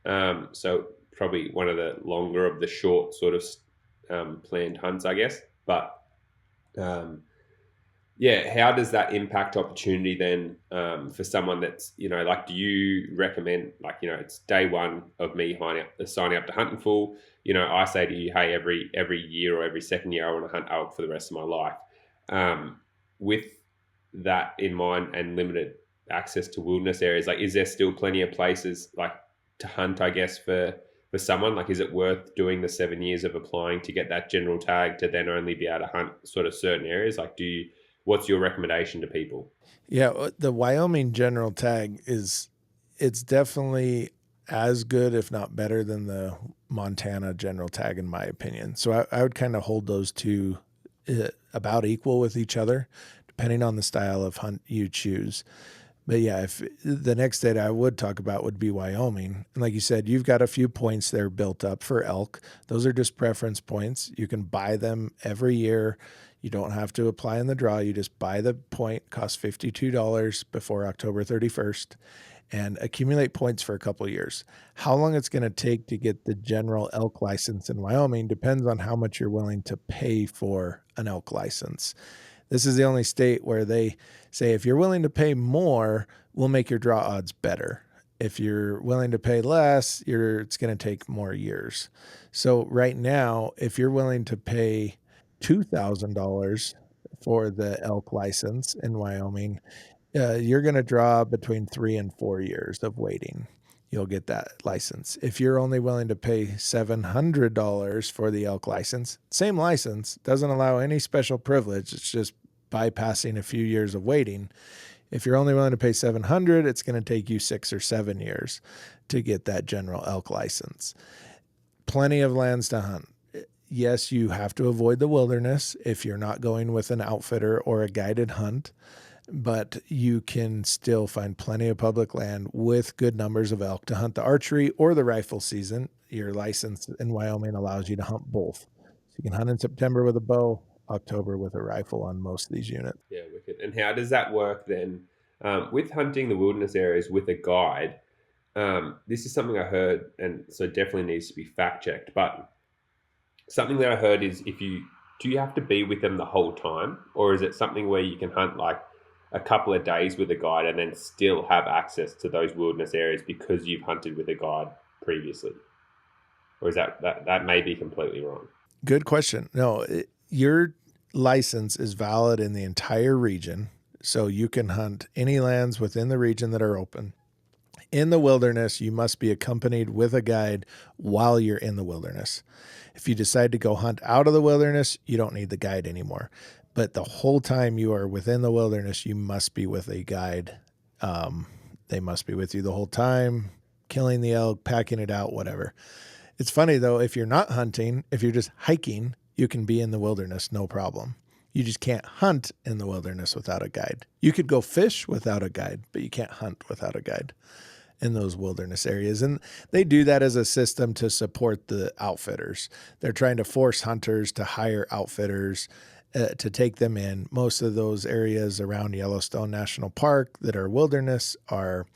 So probably one of the longer of the short sort of planned hunts, I guess. But yeah, how does that impact opportunity then for someone that's, do you recommend, it's day one of me signing up to Huntin Fool. I say to you, hey, every year or every second year, I want to hunt elk for the rest of my life. With that in mind and limited access to wilderness areas, is there still plenty of places to hunt, I guess, for someone? Is it worth doing the 7 years of applying to get that general tag to then only be able to hunt sort of certain areas? What's your recommendation to people? Yeah, the Wyoming general tag it's definitely as good, if not better, than the Montana general tag, in my opinion. So I would kind of hold those two about equal with each other, depending on the style of hunt you choose. But yeah, if the next state I would talk about would be Wyoming. And like you said, you've got a few points there built up for elk. Those are just preference points. You can buy them every year. You don't have to apply in the draw. You just buy the point, costs $52 before October 31st, and accumulate points for a couple of years. How long it's going to take to get the general elk license in Wyoming depends on how much you're willing to pay for an elk license. This is the only state where they say, if you're willing to pay more, we'll make your draw odds better. If you're willing to pay less, it's going to take more years. So right now, if you're willing to pay $2,000 for the elk license in Wyoming, you're going to draw between 3 and 4 years of waiting. You'll get that license. If you're only willing to pay $700 for the elk license, same license, doesn't allow any special privilege. It's just bypassing a few years of waiting. If you're only willing to pay $700, it's going to take you 6 or 7 years to get that general elk license. Plenty of lands to hunt. Yes, you have to avoid the wilderness if you're not going with an outfitter or a guided hunt. but you can still find plenty of public land with good numbers of elk to hunt the archery or the rifle season. Your license in Wyoming allows you to hunt both. So you can hunt in September with a bow, October with a rifle on most of these units. Yeah, wicked. And how does that work then with hunting the wilderness areas with a guide? This is something I heard, and so definitely needs to be fact checked. But something that I heard is do you have to be with them the whole time, or is it something where you can hunt like a couple of days with a guide and then still have access to those wilderness areas because you've hunted with a guide previously? Or is that may be completely wrong? Good question. No, your license is valid in the entire region, so you can hunt any lands within the region that are open. In the wilderness, you must be accompanied with a guide while you're in the wilderness. If you decide to go hunt out of the wilderness, you don't need the guide anymore. But the whole time you are within the wilderness, you must be with a guide. They must be with you the whole time, killing the elk, packing it out, whatever. It's funny, though, if you're not hunting, if you're just hiking, you can be in the wilderness, no problem. You just can't hunt in the wilderness without a guide. You could go fish without a guide, but you can't hunt without a guide in those wilderness areas. And they do that as a system to support the outfitters. They're trying to force hunters to hire outfitters to take them in. Most of those areas around Yellowstone National Park that are wilderness are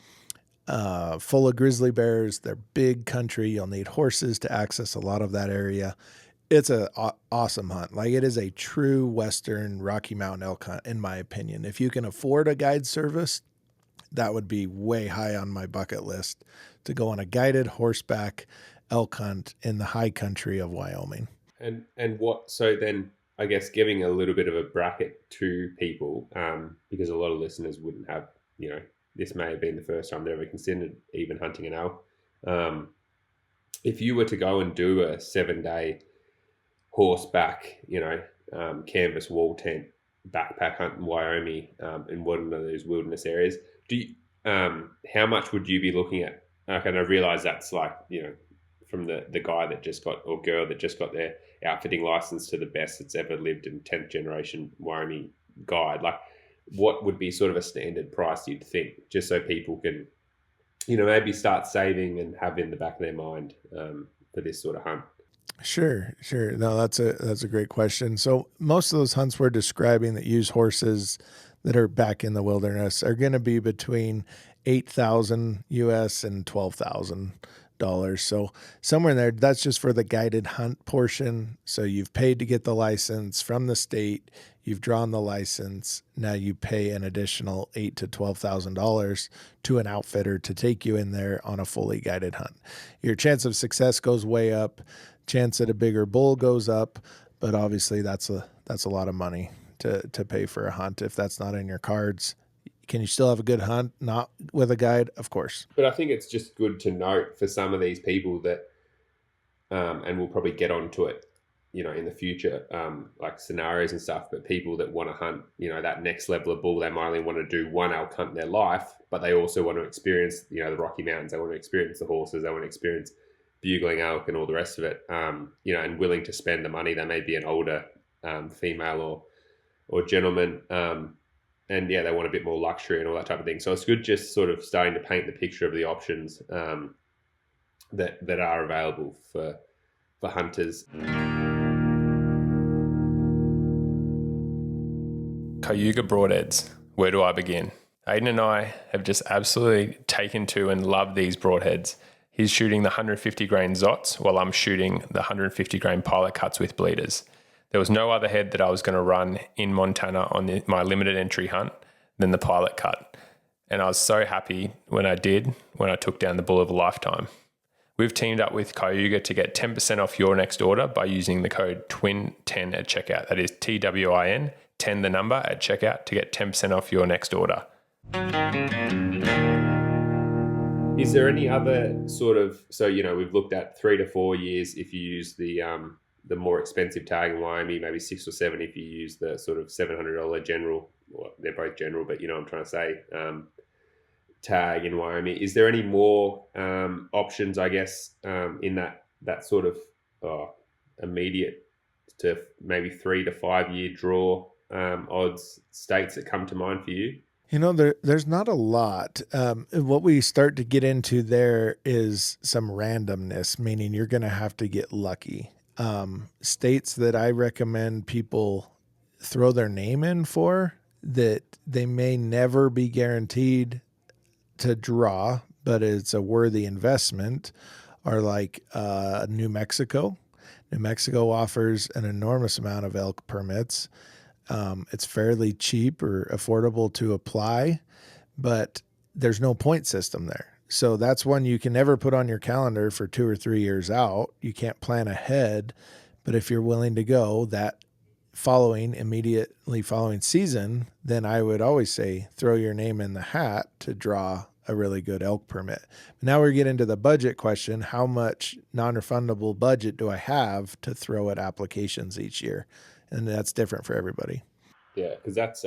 full of grizzly bears. They're big country. You'll need horses to access a lot of that area. It's an awesome hunt. Like, it is a true Western Rocky Mountain elk hunt, in my opinion. If you can afford a guide service, that would be way high on my bucket list, to go on a guided horseback elk hunt in the high country of Wyoming. And what, so then I guess giving a little bit of a bracket to people, because a lot of listeners wouldn't have, this may have been the first time they ever considered even hunting an elk. If you were to go and do a 7-day horseback, canvas wall tent backpack hunt in Wyoming, in one of those wilderness areas, how much would you be looking at? Okay, and I realize that's like, from the guy that just got, or girl that just got their outfitting license to the best that's ever lived in 10th generation Wyoming guide. Like, what would be sort of a standard price, you'd think, just so people can, maybe start saving and have in the back of their mind for this sort of hunt? Sure. No, that's a great question. So most of those hunts we're describing that use horses that are back in the wilderness are going to be between $8,000 US and $12,000. So somewhere in there, that's just for the guided hunt portion. So you've paid to get the license from the state, you've drawn the license. Now you pay an additional $8,000 to $12,000 to an outfitter to take you in there on a fully guided hunt. Your chance of success goes way up. Chance at a bigger bull goes up, but obviously that's a lot of money to pay for a hunt if that's not in your cards. Can you still have a good hunt not with a guide? Of course. But I think it's just good to note for some of these people that, and we'll probably get onto it, in the future, like scenarios and stuff, but people that want to hunt, that next level of bull, they might only want to do one elk hunt in their life, but they also want to experience, the Rocky Mountains. They want to experience the horses. They want to experience bugling elk and all the rest of it, and willing to spend the money. They may be an older female or gentleman, and they want a bit more luxury and all that type of thing. So it's good just sort of starting to paint the picture of the options that are available for hunters. Cayuga broadheads. Where do I begin? Aiden and I have just absolutely taken to and love these broadheads. He's shooting the 150 grain Zots while I'm shooting the 150 grain pilot cuts with bleeders. There was no other head that I was going to run in Montana on my limited entry hunt than the pilot cut. And I was so happy when I took down the bull of a lifetime. We've teamed up with Cayuga to get 10% off your next order by using the code TWIN10 at checkout. That is TWIN, 10 the number at checkout to get 10% off your next order. Is there any other sort of, so, we've looked at 3 to 4 years if you use the more expensive tag in Wyoming, maybe 6 or 7 if you use the sort of $700 general, well, they're both general, but I'm trying to say, tag in Wyoming. Is there any more options, I guess, in that sort of immediate to maybe 3 to 5 year draw odds states that come to mind for you? There's not a lot. What we start to get into there is some randomness, meaning you're going to have to get lucky. States that I recommend people throw their name in for that they may never be guaranteed to draw, but it's a worthy investment, are like New Mexico. New Mexico offers an enormous amount of elk permits. It's fairly cheap or affordable to apply, but there's no point system there. So that's one you can never put on your calendar for 2 or 3 years out. You can't plan ahead, but if you're willing to go that immediately following season, then I would always say throw your name in the hat to draw a really good elk permit. Now we're getting to the budget question. How much non-refundable budget do I have to throw at applications each year? And that's different for everybody. Yeah, because that's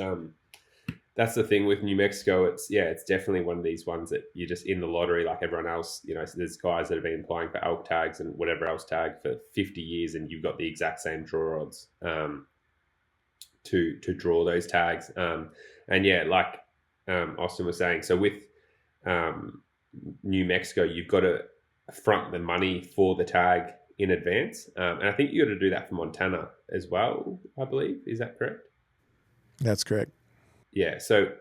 the thing with New Mexico. It's definitely one of these ones that you're just in the lottery like everyone else. So there's guys that have been applying for elk tags and whatever else tag for 50 years, and you've got the exact same draw odds to draw those tags. And yeah, like Austin was saying, so with New Mexico, you've got to front the money for the tag in advance, and I think you got to do that for Montana as well. I believe, is that correct? That's correct. Yeah. So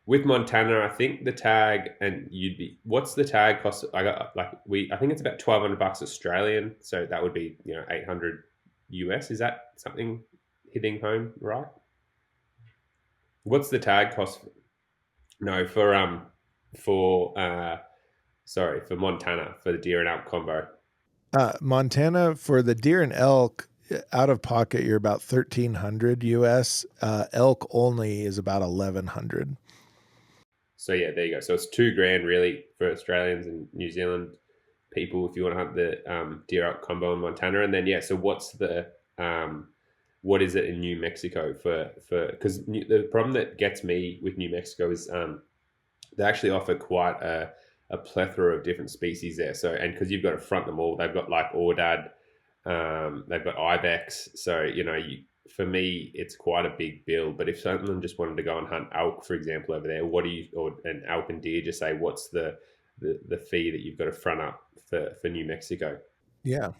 with Montana, I think the tag what's the tag cost? I think it's about $1,200 Australian. So that would be, $800 US. Is that something hitting home, right? What's the tag cost? No, for Montana for the deer and elk combo. Montana for the deer and elk, out of pocket, you're about $1,300 US. Elk only is about $1,100. So yeah, there you go. So it's $2,000 really for Australians and New Zealand people if you want to hunt the deer elk combo in Montana. And then so what's the what is it in New Mexico for because the problem that gets me with New Mexico is they actually offer quite a plethora of different species there. So, and because you've got to front them all, they've got like Aoudad, they've got ibex. So, for me, it's quite a big bill. But if someone just wanted to go and hunt elk, for example, over there, an elk and deer, just say, what's the fee that you've got to front up for New Mexico? Yeah.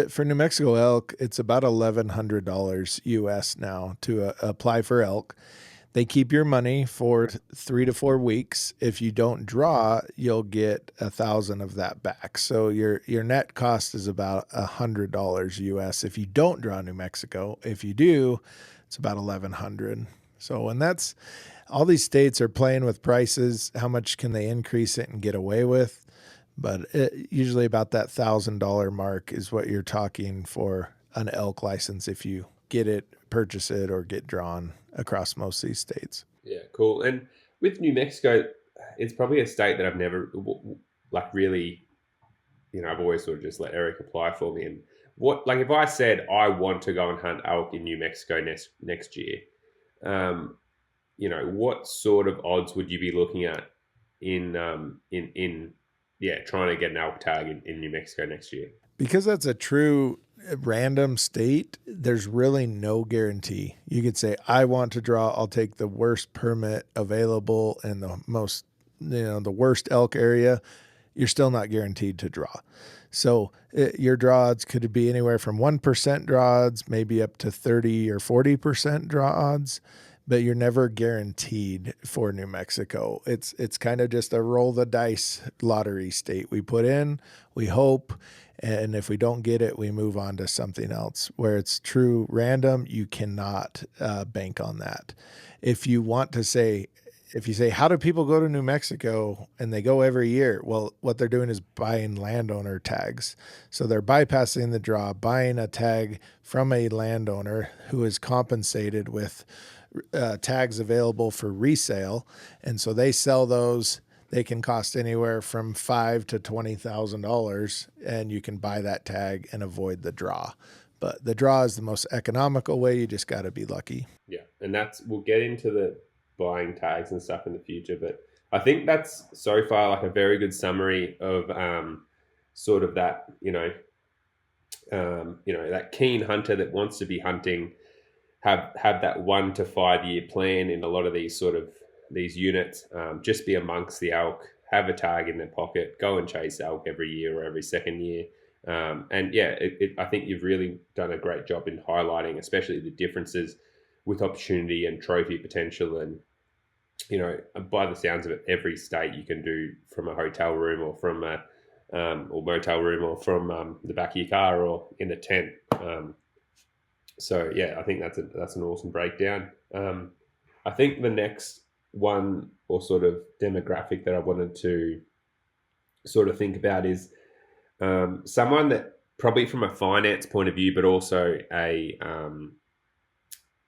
For New Mexico elk, it's about $1,100 US now to apply for elk. They keep your money for 3 to 4 weeks. If you don't draw, you'll get 1,000 of that back. So your net cost is about $100 US if you don't draw New Mexico. If you do, it's about 1,100. So, and that's all these states are playing with prices. How much can they increase it and get away with? But usually about that $1,000 mark is what you're talking for an elk license if you get it, purchase it, or get drawn across most of these states. Yeah, cool. And with New Mexico, it's probably a state that I've never really, I've always sort of just let Eric apply for me. And if I said I want to go and hunt elk in New Mexico next year, what sort of odds would you be looking at in trying to get an elk tag in New Mexico next year? Because that's a true random state, there's really no guarantee. You could say, I want to draw, I'll take the worst permit available in the most, the worst elk area. You're still not guaranteed to draw. So your draw odds could be anywhere from 1% draw odds, maybe up to 30 or 40% draw odds, but you're never guaranteed for New Mexico. It's kind of just a roll the dice lottery state. We put in, we hope, and if we don't get it, we move on to something else. Where it's true random, you cannot bank on that. If you say, how do people go to New Mexico? And they go every year. Well, what they're doing is buying landowner tags. So they're bypassing the draw, buying a tag from a landowner who is compensated with tags available for resale. And so they sell those. They can cost anywhere from $5,000 to $20,000, and you can buy that tag and avoid the draw. But the draw is the most economical way. You just got to be lucky. Yeah, and we'll get into the buying tags and stuff in the future, but I think that's so far like a very good summary of sort of that that keen hunter that wants to be hunting, have that 1 to 5 year plan in a lot of these sort of these units, just be amongst the elk, have a tag in their pocket, go and chase elk every year or every second year. And yeah, I think you've really done a great job in highlighting, especially the differences with opportunity and trophy potential. And, you know, by the sounds of it, every state you can do from a hotel room or from a or motel room or from the back of your car or in a tent. So yeah, I think that's an awesome breakdown. I think the next one or sort of demographic that I wanted to sort of think about is someone that probably from a finance point of view, but also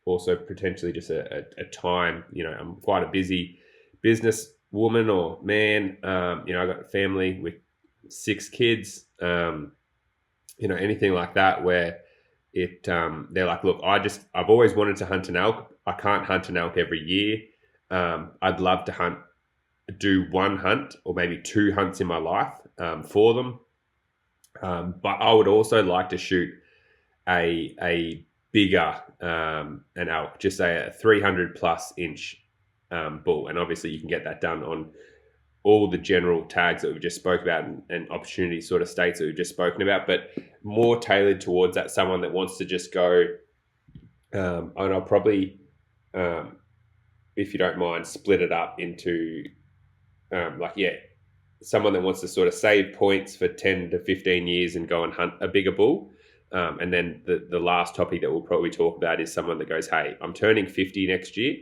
also potentially just a time. You know, I'm quite a busy business woman or man. You know, I got a family with 6 kids. You know, anything like that where they're like, look, I've always wanted to hunt an elk. I can't hunt an elk every year. I'd love to do one hunt or maybe 2 hunts in my life for them. But I would also like to shoot a bigger an elk, just say a 300 plus inch bull. And obviously you can get that done on all the general tags that we've just spoke about and opportunity sort of states that we've just spoken about, but more tailored towards that someone that wants to just go, and I'll probably, if you don't mind, split it up into someone that wants to sort of save points for 10 to 15 years and go and hunt a bigger bull. And then the last topic that we'll probably talk about is someone that goes, hey, I'm turning 50 next year.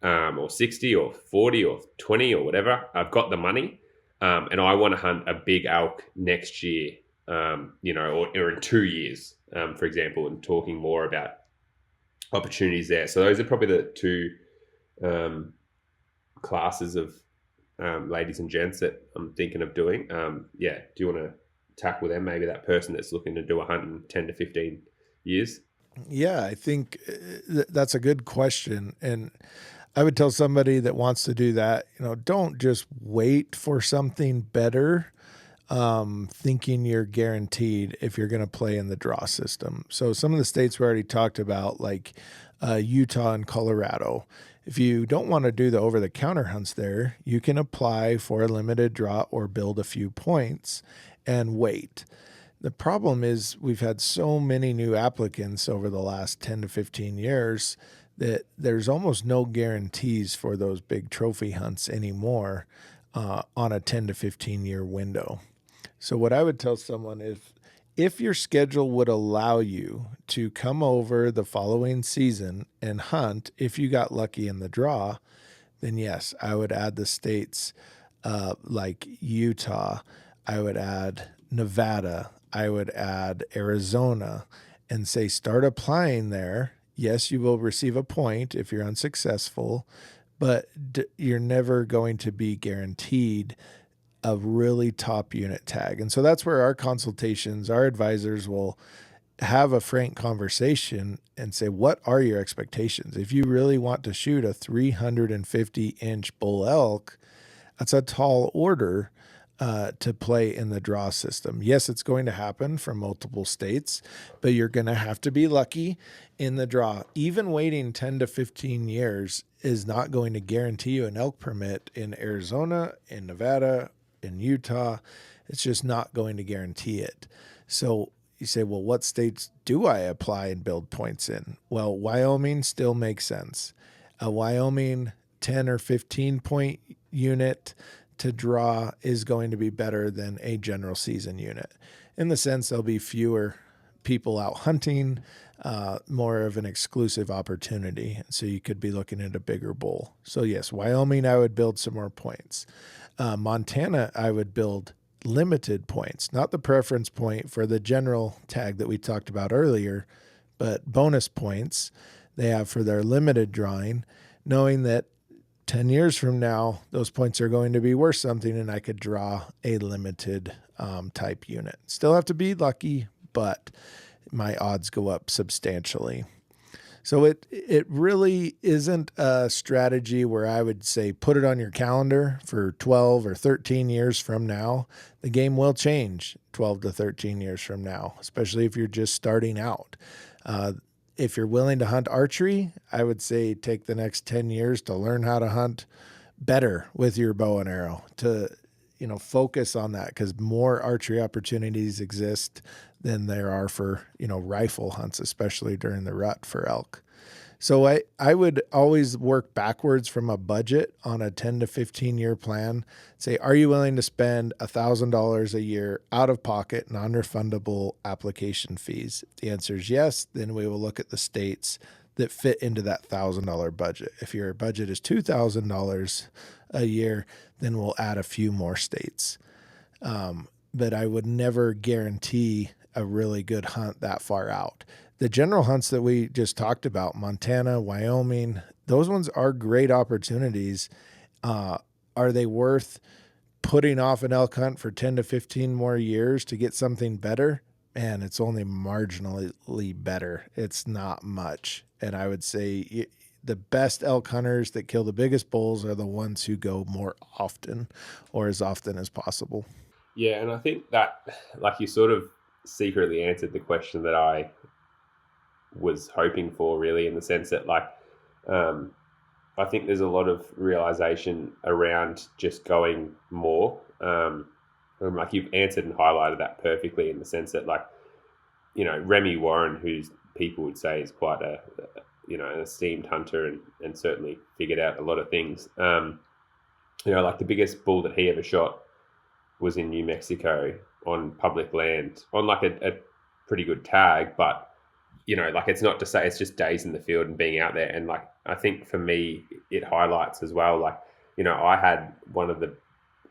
Or 60 or 40 or 20 or whatever. I've got the money and I want to hunt a big elk next year, you know, or in 2 years, for example, and talking more about opportunities there. So those are probably the 2 classes of ladies and gents that I'm thinking of doing. Do you want to tackle them? Maybe that person that's looking to do a hunt in 10 to 15 years? Yeah, I think that's a good question. And I would tell somebody that wants to do that, you know, don't just wait for something better, thinking you're guaranteed if you're going to play in the draw system. So some of the states we already talked about, like Utah and Colorado, if you don't want to do the over-the-counter hunts there, you can apply for a limited draw or build a few points and wait. The problem is we've had so many new applicants over the last 10 to 15 years that there's almost no guarantees for those big trophy hunts anymore on a 10 to 15 year window. So what I would tell someone is if your schedule would allow you to come over the following season and hunt, if you got lucky in the draw, then yes, I would add the states like Utah, I would add Nevada, I would add Arizona and say start applying there. Yes, you will receive a point if you're unsuccessful, but you're never going to be guaranteed a really top unit tag. And so that's where our consultations, our advisors will have a frank conversation and say, what are your expectations? If you really want to shoot a 350 inch bull elk, that's a tall order to play in the draw system. Yes, it's going to happen from multiple states, but you're going to have to be lucky in the draw. Even waiting 10 to 15 years is not going to guarantee you an elk permit in Arizona, in Nevada, in Utah. It's just not going to guarantee it. So you say, well, what states do I apply and build points in? Well, Wyoming still makes sense. A Wyoming 10 or 15 point unit to draw is going to be better than a general season unit in the sense there'll be fewer people out hunting, more of an exclusive opportunity. So you could be looking at a bigger bull. So yes, Wyoming, I would build some more points. Montana, I would build limited points, not the preference point for the general tag that we talked about earlier, but bonus points they have for their limited drawing, knowing that 10 years from now, those points are going to be worth something and I could draw a limited type unit. Still have to be lucky, but my odds go up substantially. So it really isn't a strategy where I would say put it on your calendar for 12 or 13 years from now. The game will change 12 to 13 years from now, especially if you're just starting out. If you're willing to hunt archery, I would say take the next 10 years to learn how to hunt better with your bow and arrow, to, focus on that, because more archery opportunities exist than there are for, rifle hunts, especially during the rut for elk. So I would always work backwards from a budget on a 10 to 15 year plan. Say, are you willing to spend $1,000 a year out of pocket, non-refundable application fees? If the answer is yes, then we will look at the states that fit into that $1,000 budget. If your budget is $2,000 a year, then we'll add a few more states. But I would never guarantee a really good hunt that far out. The general hunts that we just talked about, Montana, Wyoming, those ones are great opportunities. Are they worth putting off an elk hunt for 10 to 15 more years to get something better? Man, it's only marginally better. It's not much. And I would say the best elk hunters that kill the biggest bulls are the ones who go more often, or as often as possible. Yeah, and I think that, like, you sort of secretly answered the question that I was hoping for, really, in the sense that, like, I think there's a lot of realization around just going more. Like, you've answered and highlighted that perfectly, in the sense that, like, Remy Warren, who's people would say is quite an esteemed hunter, and certainly figured out a lot of things. Like, the biggest bull that he ever shot was in New Mexico on public land, on like a pretty good tag, but like, it's not to say, it's just days in the field and being out there. And, like, I think for me, it highlights as well, like, I had one of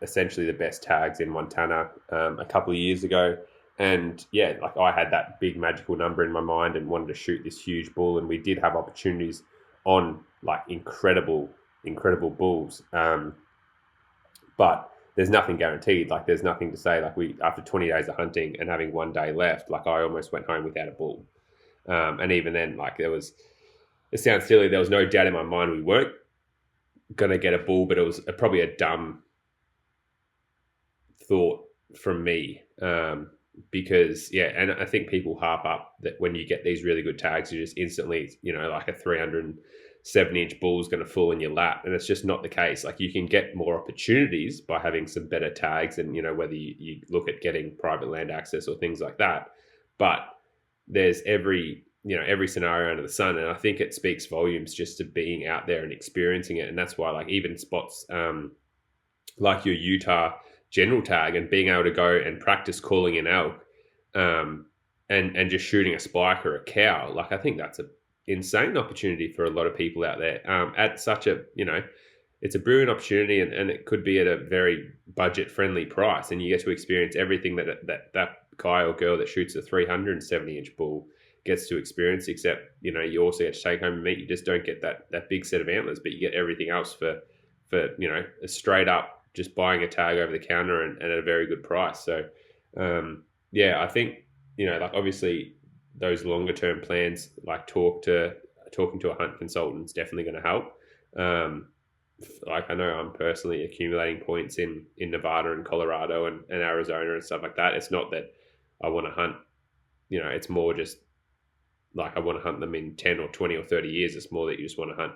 essentially the best tags in Montana a couple of years ago. And yeah, like, I had that big magical number in my mind and wanted to shoot this huge bull. And we did have opportunities on, like, incredible bulls. But there's nothing guaranteed. Like, there's nothing to say, like, after 20 days of hunting and having one day left, like, I almost went home without a bull. And even then, like, it sounds silly, there was no doubt in my mind we weren't going to get a bull, but it was probably a dumb thought from me. Because, yeah, and I think people harp up that when you get these really good tags, you just instantly, like, a 307-inch bull is going to fall in your lap. And it's just not the case. Like, you can get more opportunities by having some better tags, and, whether you look at getting private land access or things like that. But there's every scenario under the sun. And I think it speaks volumes just to being out there and experiencing it. And that's why, like, even spots like your Utah general tag, and being able to go and practice calling an elk and just shooting a spike or a cow, like, I think that's an insane opportunity for a lot of people out there at such a, it's a brilliant opportunity, and it could be at a very budget friendly price, and you get to experience everything that guy or girl that shoots a 370-inch bull gets to experience, except, you also get to take home and meat. You just don't get that big set of antlers, but you get everything else for a straight up just buying a tag over the counter and at a very good price. So, I think, like, obviously those longer term plans, like talking to a hunt consultant is definitely going to help. Like, I know I'm personally accumulating points in Nevada and Colorado and Arizona and stuff like that. It's not that I want to hunt, it's more just like I want to hunt them in 10 or 20 or 30 years. It's more that you just want to hunt,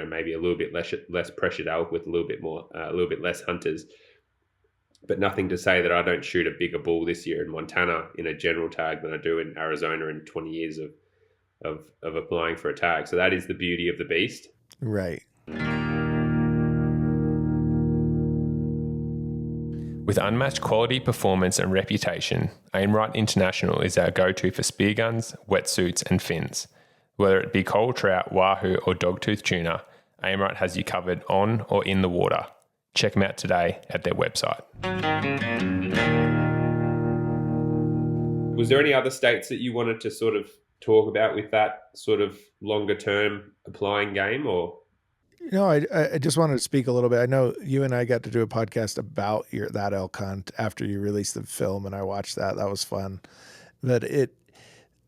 maybe a little bit less pressured elk with a little bit less hunters. But nothing to say that I don't shoot a bigger bull this year in Montana in a general tag than I do in Arizona in 20 years of applying for a tag. So that is the beauty of the beast. Right. With unmatched quality, performance and reputation, Aimright International is our go-to for spear guns, wetsuits and fins. Whether it be coral trout, wahoo or dogtooth tuna, Aimright has you covered on or in the water. Check them out today at their website. Was there any other states that you wanted to sort of talk about with that sort of longer term applying game, or? I just wanted to speak a little bit. I know you and I got to do a podcast about that elk hunt after you released the film, and I watched that. That was fun. But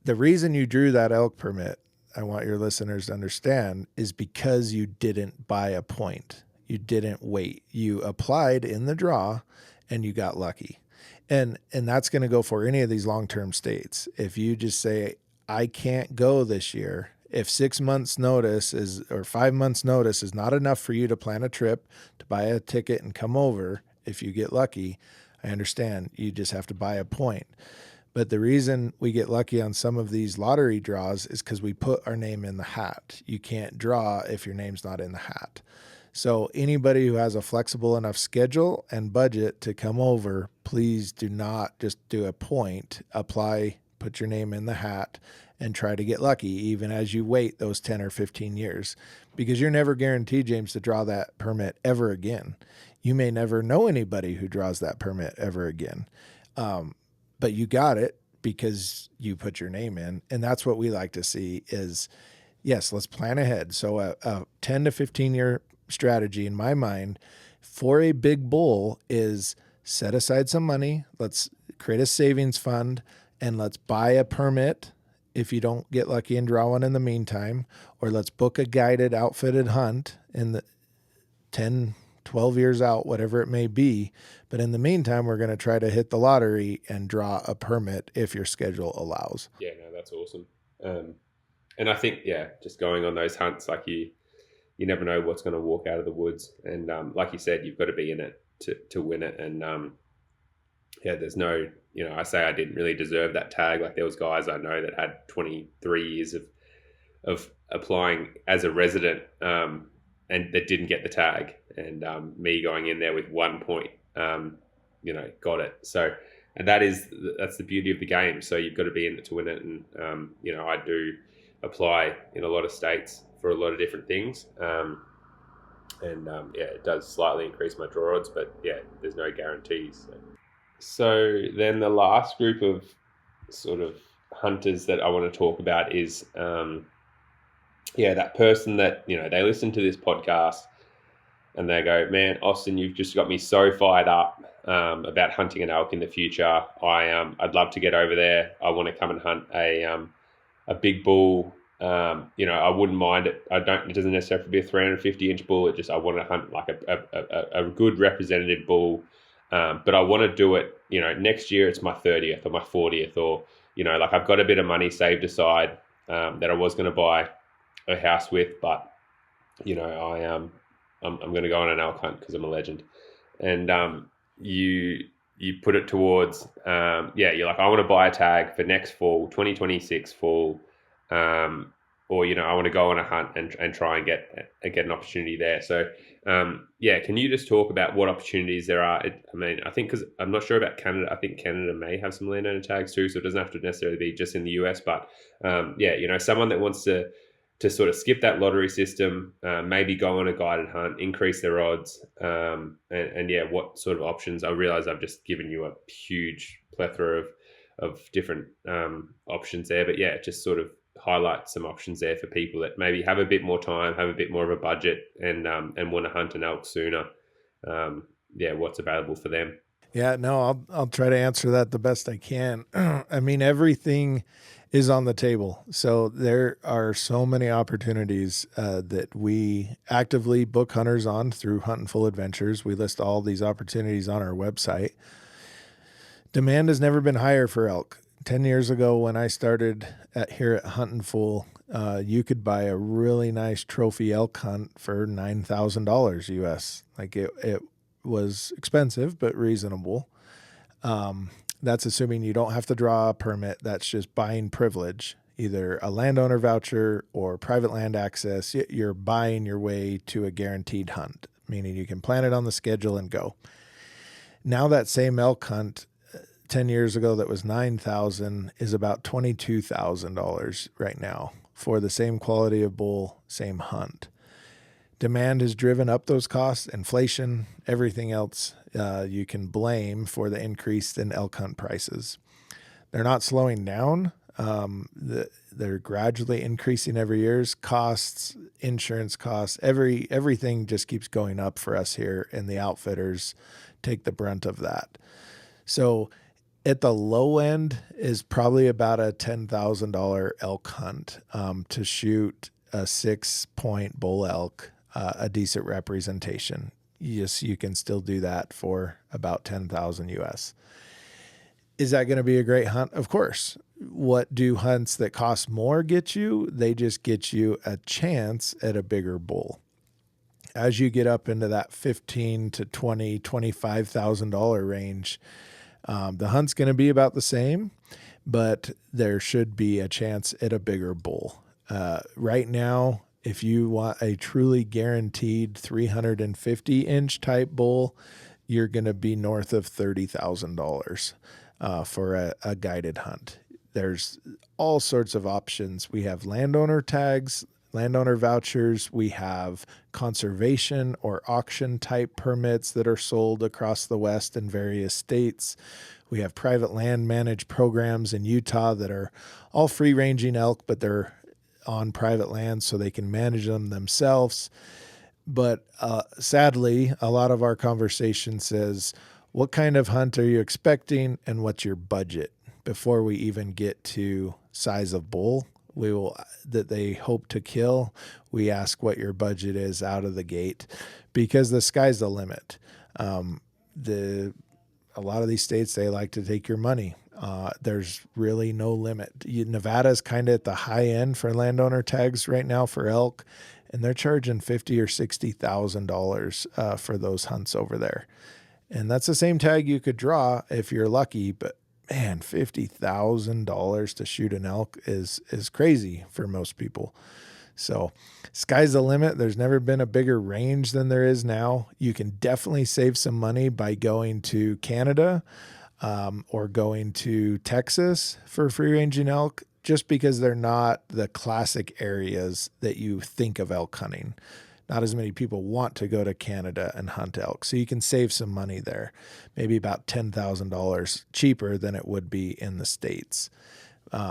the reason you drew that elk permit, I want your listeners to understand, is because you didn't buy a point. You didn't wait. You applied in the draw and you got lucky. And that's going to go for any of these long-term states. If you just say, I can't go this year, If 6 months notice or 5 months notice is not enough for you to plan a trip, to buy a ticket and come over, if you get lucky, I understand you just have to buy a point. But the reason we get lucky on some of these lottery draws is because we put our name in the hat. You can't draw if your name's not in the hat. So anybody who has a flexible enough schedule and budget to come over, please do not just do a point, apply, put your name in the hat, and try to get lucky, even as you wait those 10 or 15 years, because you're never guaranteed, James, to draw that permit ever again. You may never know anybody who draws that permit ever again. But you got it because you put your name in. And that's what we like to see is, yes, let's plan ahead. So a 10 to 15 year strategy in my mind for a big bull is set aside some money. Let's create a savings fund and let's buy a permit if you don't get lucky and draw one in the meantime, or let's book a guided outfitted hunt in the 10, 12 years out, whatever it may be. But in the meantime, we're going to try to hit the lottery and draw a permit if your schedule allows. Yeah, no, that's awesome. And I think, just going on those hunts, like you never know what's going to walk out of the woods. And like you said, you've got to be in it to win it. And there's no, I say I didn't really deserve that tag. Like there was guys I know that had 23 years of applying as a resident and that didn't get the tag. And me going in there with 1 point, got it. So, and that's the beauty of the game. So you've got to be in it to win it. And, I do apply in a lot of states for a lot of different things. It does slightly increase my draw odds, but there's no guarantees. So then the last group of sort of hunters that I want to talk about is, that person that, they listen to this podcast and they go, man, Austin, you've just got me so fired up about hunting an elk in the future. I'd love to get over there. I want to come and hunt a big bull. I wouldn't mind it. It doesn't necessarily have to be a 350-inch bull. I want to hunt like a good representative bull. But I want to do it, next year it's my 30th or my 40th, or, I've got a bit of money saved aside that I was going to buy a house with, but, I'm going to go on an elk hunt because I'm a legend. And you put it towards, you're like, I want to buy a tag for next fall, 2026 fall, or, I want to go on a hunt and try and get an opportunity there. So, can you just talk about what opportunities there are? I think, because I'm not sure about Canada. I think Canada may have some landowner tags too, so it doesn't have to necessarily be just in the US. But, someone that wants to sort of skip that lottery system, maybe go on a guided hunt, increase their odds, what sort of options? I realize I've just given you a huge plethora of different options there, but just sort of highlight some options there for people that maybe have a bit more time, have a bit more of a budget, and want to hunt an elk sooner. What's available for them? Yeah, no, I'll try to answer that the best I can. I mean, everything is on the table. So there are so many opportunities that we actively book hunters on through Huntin Fool Adventures. We list all these opportunities on our website. Demand has never been higher for elk. 10 years ago when I started here at Huntin Fool, you could buy a really nice trophy elk hunt for $9,000 US. Like it was expensive, but reasonable. That's assuming you don't have to draw a permit. That's just buying privilege, either a landowner voucher or private land access. You're buying your way to a guaranteed hunt, meaning you can plan it on the schedule and go. Now that same elk hunt 10 years ago that was $9,000 is about $22,000 right now for the same quality of bull, same hunt. Demand has driven up those costs, inflation, everything else you can blame for the increase in elk hunt prices. They're not slowing down. They're gradually increasing every year. Costs, insurance costs, everything just keeps going up for us here, and the outfitters take the brunt of that. So at the low end is probably about a $10,000 elk hunt to shoot a 6-point bull elk, a decent representation. Yes, you can still do that for about $10,000 US. Is that going to be a great hunt? Of course. What do hunts that cost more get you? They just get you a chance at a bigger bull. As you get up into that $15,000 to $20,000, $25,000 range, the hunt's going to be about the same, but there should be a chance at a bigger bull. Right now, if you want a truly guaranteed 350-inch type bull, you're going to be north of $30,000 for a guided hunt. There's all sorts of options. We have landowner tags, landowner vouchers. We have conservation or auction type permits that are sold across the West in various states. We have private land managed programs in Utah that are all free ranging elk, but they're on private land so they can manage them themselves. But sadly, a lot of our conversation says, what kind of hunt are you expecting and what's your budget? Before we even get to size of bull that they hope to kill, we ask what your budget is out of the gate, because the sky's the limit. A lot of these states, they like to take your money. There's really no limit. Nevada's kind of at the high end for landowner tags right now for elk, and they're charging $50,000 or $60,000 for those hunts over there. And that's the same tag you could draw if you're lucky, but man, $50,000 to shoot an elk is crazy for most people. So sky's the limit. There's never been a bigger range than there is now. You can definitely save some money by going to Canada or going to Texas for free ranging elk, just because they're not the classic areas that you think of elk hunting. Not as many people want to go to Canada and hunt elk. So you can save some money there, maybe about $10,000 cheaper than it would be in the States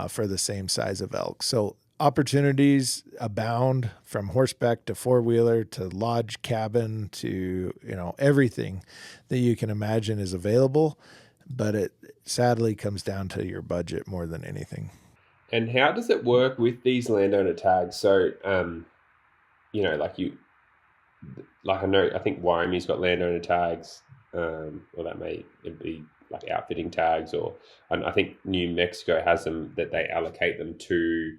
for the same size of elk. So opportunities abound, from horseback to four-wheeler to lodge cabin to, everything that you can imagine is available. But it sadly comes down to your budget more than anything. And how does it work with these landowner tags? So, I think Wyoming's got landowner tags, or that may be like outfitting tags, and I think New Mexico has them that they allocate them to,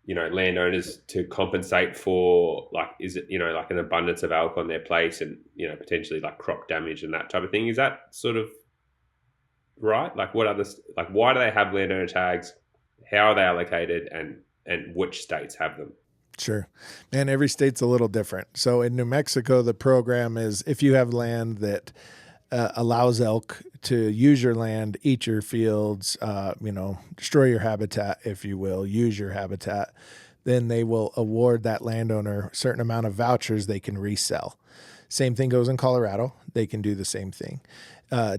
landowners to compensate for, is it, like an abundance of elk on their place and, potentially like crop damage and that type of thing. Is that sort of right? Why do they have landowner tags? How are they allocated, and which states have them? Sure. Man, every state's a little different. So in New Mexico, the program is if you have land that allows elk to use your land, eat your fields, destroy your habitat, if you will, use your habitat, then they will award that landowner a certain amount of vouchers they can resell. Same thing goes in Colorado. They can do the same thing.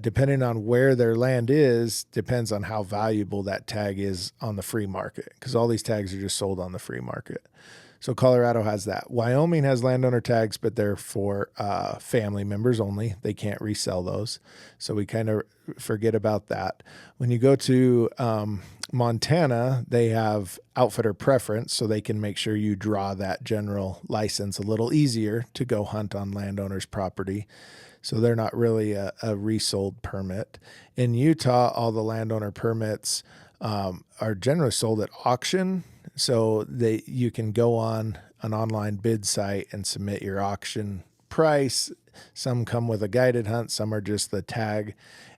Depending on where their land is, depends on how valuable that tag is on the free market, because all these tags are just sold on the free market. So Colorado has that. Wyoming has landowner tags, but they're for family members only. They can't resell those. So we kind of forget about that. When you go to Montana, they have outfitter preference, so they can make sure you draw that general license a little easier to go hunt on landowners' property. So they're not really a resold permit. In Utah, all the landowner permits are generally sold at auction. So you can go on an online bid site and submit your auction price. Some come with a guided hunt, some are just the tag,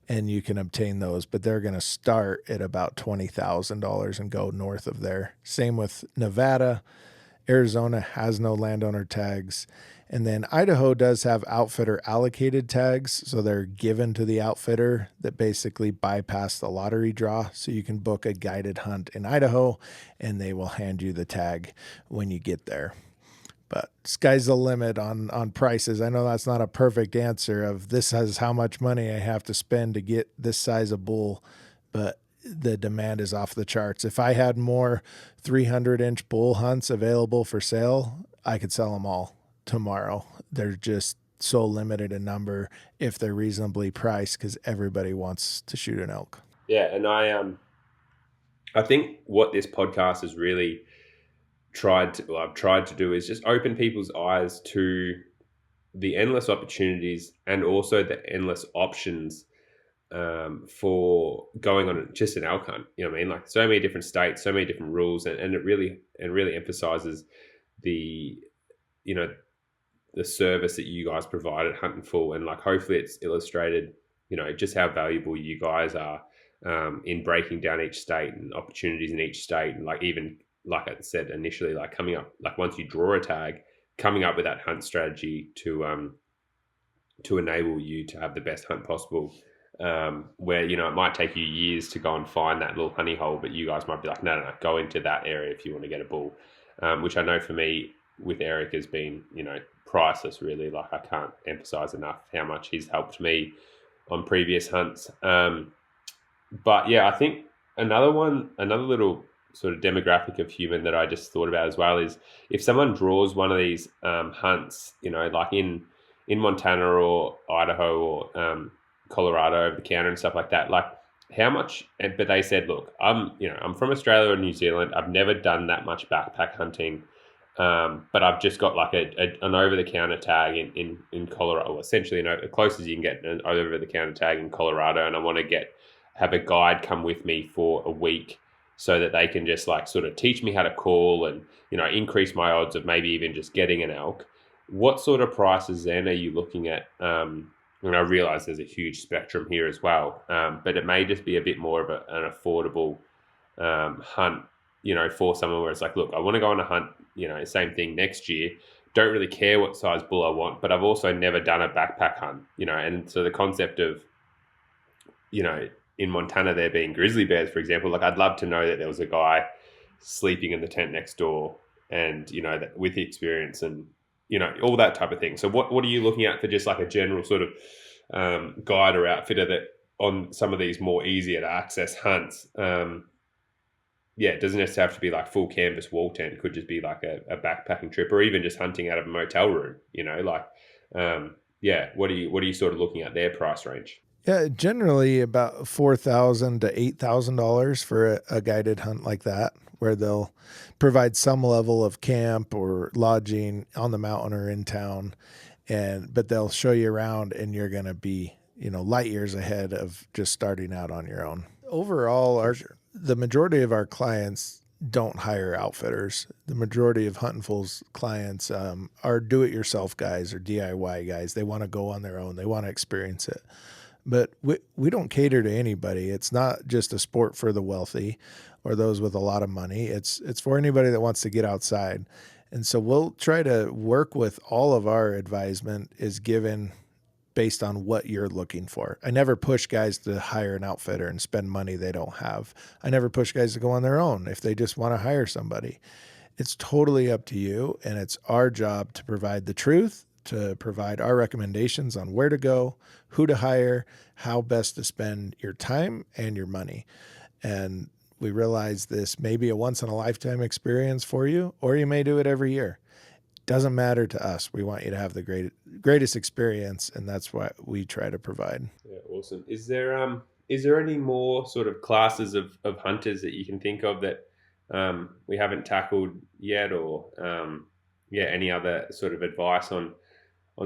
and you can obtain those. But they're going to start at about $20,000 and go north of there. Same with Nevada. Arizona has no landowner tags. And then Idaho does have outfitter allocated tags. So they're given to the outfitter that basically bypass the lottery draw. So you can book a guided hunt in Idaho and they will hand you the tag when you get there. But sky's the limit on prices. I know that's not a perfect answer of this is how much money I have to spend to get this size of bull, but the demand is off the charts. If I had more 300-inch bull hunts available for sale, I could sell them all tomorrow. They're just so limited in number if they're reasonably priced, because everybody wants to shoot an elk. Yeah, and I think what this podcast has really tried to do is just open people's eyes to the endless opportunities and also the endless options for going on just an elk hunt. You know what I mean? Like so many different states, so many different rules, and it really emphasizes the the service that you guys provide at Huntin Fool, and like hopefully it's illustrated just how valuable you guys are in breaking down each state and opportunities in each state, and like even like I said initially, like coming up, like once you draw a tag, coming up with that hunt strategy to enable you to have the best hunt possible. Where it might take you years to go and find that little honey hole, but you guys might be like, no, go into that area if you want to get a bull. Which I know for me with Eric has been priceless. Really, like I can't emphasize enough how much he's helped me on previous hunts. But yeah, I think another little sort of demographic of human that I just thought about as well is if someone draws one of these hunts, like in Montana or Idaho or Colorado over the counter and stuff like that, like how much, but they said, look, I'm from Australia or New Zealand. I've never done that much backpack hunting. But I've just got like an over-the-counter tag in Colorado, well, essentially as close as you can get an over-the-counter tag in Colorado, and I want to have a guide come with me for a week so that they can just like sort of teach me how to call and increase my odds of maybe even just getting an elk. What sort of prices then are you looking at? And I realize there's a huge spectrum here as well, but it may just be a bit more of an affordable hunt, for someone where it's like, look, I want to go on a hunt, same thing next year. Don't really care what size bull I want, but I've also never done a backpack hunt, and so the concept of, in Montana there being grizzly bears, for example, like I'd love to know that there was a guy sleeping in the tent next door and, that with the experience and, all that type of thing. So what are you looking at for just like a general sort of guide or outfitter that on some of these more easier to access hunts? It doesn't necessarily have to be like full canvas wall tent. It could just be like a backpacking trip or even just hunting out of a motel room, what are you sort of looking at their price range? Yeah, generally about $4,000 to $8,000 for a guided hunt like that, where they'll provide some level of camp or lodging on the mountain or in town, but they'll show you around, and you're going to be light years ahead of just starting out on your own. Overall, the majority of our clients don't hire outfitters. The majority of Huntin Fool's clients are do-it-yourself guys or DIY guys. They want to go on their own. They want to experience it. But we don't cater to anybody. It's not just a sport for the wealthy or those with a lot of money. It's for anybody that wants to get outside. And so we'll try to work with all of our advisement is given based on what you're looking for. I never push guys to hire an outfitter and spend money they don't have. I never push guys to go on their own if they just want to hire somebody. It's totally up to you, and it's our job to provide the truth, to provide our recommendations on where to go, who to hire, how best to spend your time and your money. And we realize this may be a once-in-a-lifetime experience for you, or you may do it every year. Doesn't matter to us. We want you to have the greatest experience, and that's what we try to provide. Yeah, awesome. Is there any more sort of classes of hunters that you can think of that we haven't tackled yet, or any other sort of advice on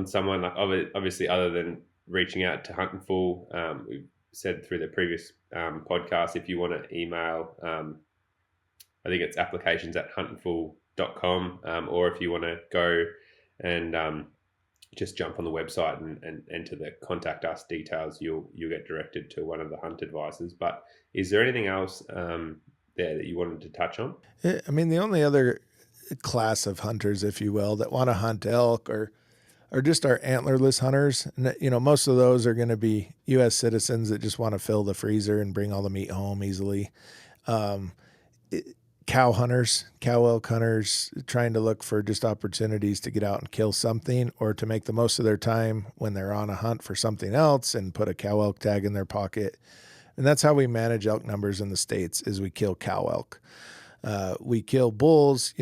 someone, like obviously other than reaching out to Huntin Fool? We've said through the previous podcast, if you want to email, I think it's applications@huntinfool.com, or if you want to go and just jump on the website and enter the contact us details, you'll get directed to one of the hunt advisors. But is there anything else there that you wanted to touch on? I mean, the only other class of hunters, if you will, that want to hunt elk or just our antlerless hunters. And, most of those are going to be U.S. citizens that just want to fill the freezer and bring all the meat home easily. Cow hunters, cow elk hunters, trying to look for just opportunities to get out and kill something or to make the most of their time when they're on a hunt for something else and put a cow elk tag in their pocket. And that's how we manage elk numbers in the States, is we kill cow elk. We kill bulls,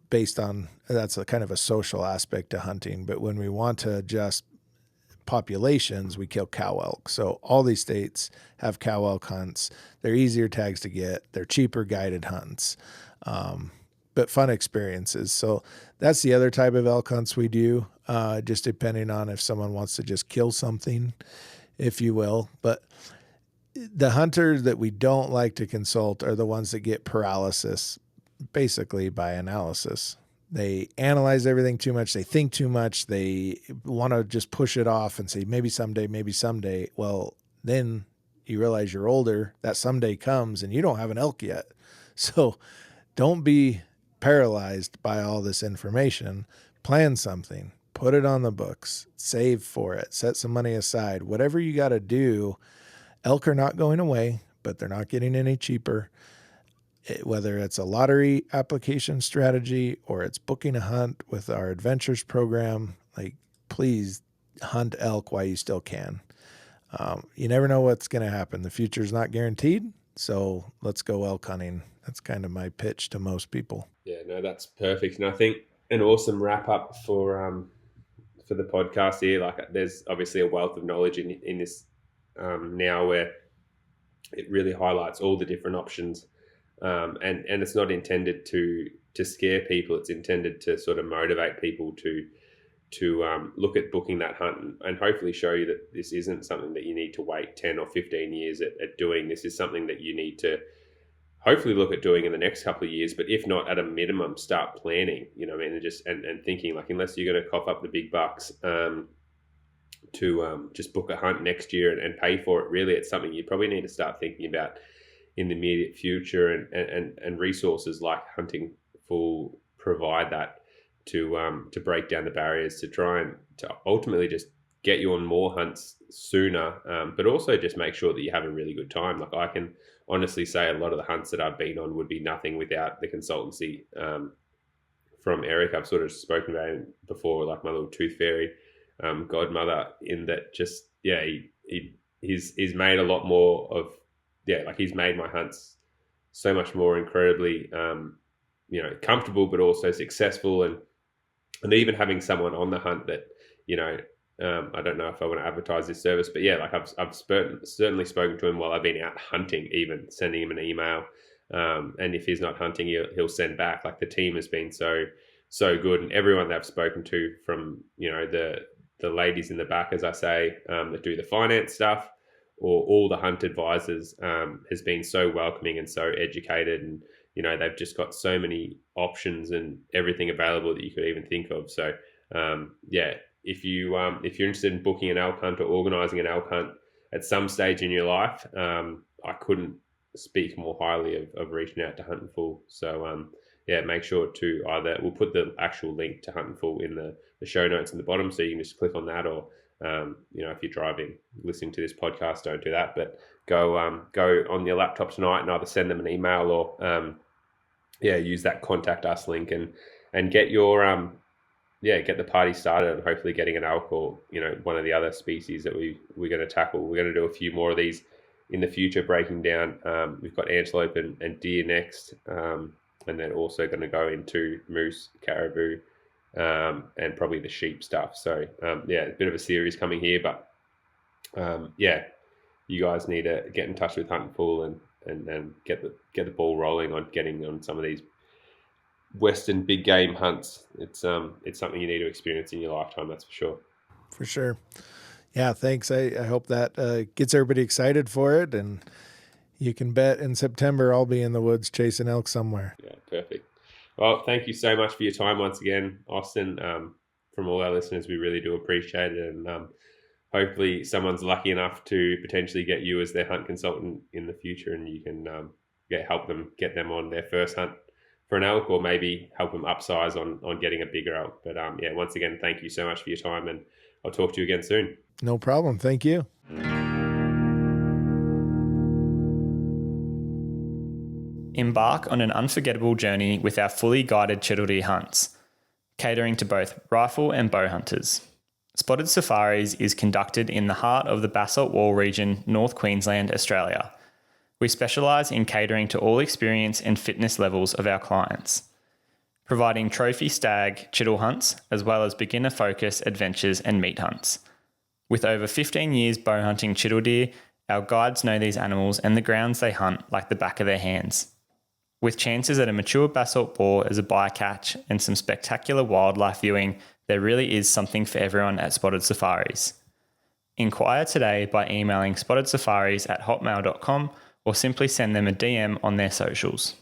based on, that's a kind of a social aspect to hunting. But when we want to adjust populations, we kill cow elk. So all these states have cow elk hunts. They're easier tags to get. They're cheaper guided hunts, but fun experiences. So that's the other type of elk hunts we do, just depending on if someone wants to just kill something, if you will. But the hunters that we don't like to consult are the ones that get paralysis, basically by analysis. They analyze everything too much. They think too much. They want to just push it off and say, maybe someday, maybe someday. Well, then you realize you're older. That someday comes and you don't have an elk yet. So don't be paralyzed by all this information. Plan something. Put it on the books. Save for it. Set some money aside. Whatever you got to do. Elk are not going away, but they're not getting any cheaper. Whether it's a lottery application strategy or it's booking a hunt with our adventures program, like, please hunt elk while you still can. You never know what's going to happen. The future is not guaranteed. So let's go elk hunting. That's kind of my pitch to most people. Yeah, no, that's perfect. And I think an awesome wrap up for the podcast here. Like, there's obviously a wealth of knowledge in this now, where it really highlights all the different options. And it's not intended to scare people. It's intended to sort of motivate people to look at booking that hunt and hopefully show you that this isn't something that you need to wait 10 or 15 years at doing. This is something that you need to hopefully look at doing in the next couple of years, but if not, at a minimum, start planning, you know what I mean? And thinking, like, unless you're going to cough up the big bucks to just book a hunt next year and pay for it, really, it's something you probably need to start thinking about in the immediate future, and resources like Huntin Fool provide that to break down the barriers, to try and to ultimately just get you on more hunts sooner, but also just make sure that you have a really good time. Like, I can honestly say a lot of the hunts that I've been on would be nothing without the consultancy from Eric. I've sort of spoken about him before, like my little tooth fairy godmother, in that just, yeah, he's made a lot more of, yeah, like, he's made my hunts so much more incredibly, comfortable, but also successful. And even having someone on the hunt that, I don't know if I want to advertise this service, but yeah, like, I've certainly spoken to him while I've been out hunting, even sending him an email. And if he's not hunting, he'll send back. Like, the team has been so good, and everyone that I've spoken to, from, the ladies in the back, as I say, that do the finance stuff, or all the hunt advisors, has been so welcoming and so educated, and they've just got so many options and everything available that you could even think of. So if you're interested in booking an elk hunt or organizing an elk hunt at some stage in your life, I couldn't speak more highly of reaching out to Huntin Fool. So make sure to we'll put the actual link to Huntin Fool in the show notes in the bottom, so you can just click on that, or if you're driving, listening to this podcast, don't do that, but go on your laptop tonight and either send them an email or use that contact us link and get your get the party started, and hopefully getting an elk, or one of the other species that we're going to tackle. We're going to do a few more of these in the future, breaking down. We've got antelope and deer next, and then also going to go into moose, caribou, and probably the sheep stuff. So a bit of a series coming here, but you guys need to get in touch with Huntin Fool and get the ball rolling on getting on some of these Western big game hunts. It's something you need to experience in your lifetime, that's for sure. For sure. Yeah, thanks. I hope that gets everybody excited for it, and you can bet in September I'll be in the woods chasing elk somewhere. Yeah, perfect. Well, thank you so much for your time once again, Austin. From all our listeners, we really do appreciate it, and hopefully someone's lucky enough to potentially get you as their hunt consultant in the future, and you can help them, get them on their first hunt for an elk, or maybe help them upsize on getting a bigger elk. But once again, thank you so much for your time, and I'll talk to you again soon. No problem. Thank you. Embark on an unforgettable journey with our fully guided Chiddle Deer hunts, catering to both rifle and bow hunters. Spotted Safaris is conducted in the heart of the Basalt Wall region, North Queensland, Australia. We specialise in catering to all experience and fitness levels of our clients, providing trophy stag chiddle hunts as well as beginner focus adventures and meat hunts. With over 15 years bow hunting chiddle deer, our guides know these animals and the grounds they hunt like the back of their hands. With chances at a mature basalt boar as a bycatch and some spectacular wildlife viewing, there really is something for everyone at Spotted Safaris. Inquire today by emailing spottedsafaris@hotmail.com or simply send them a DM on their socials.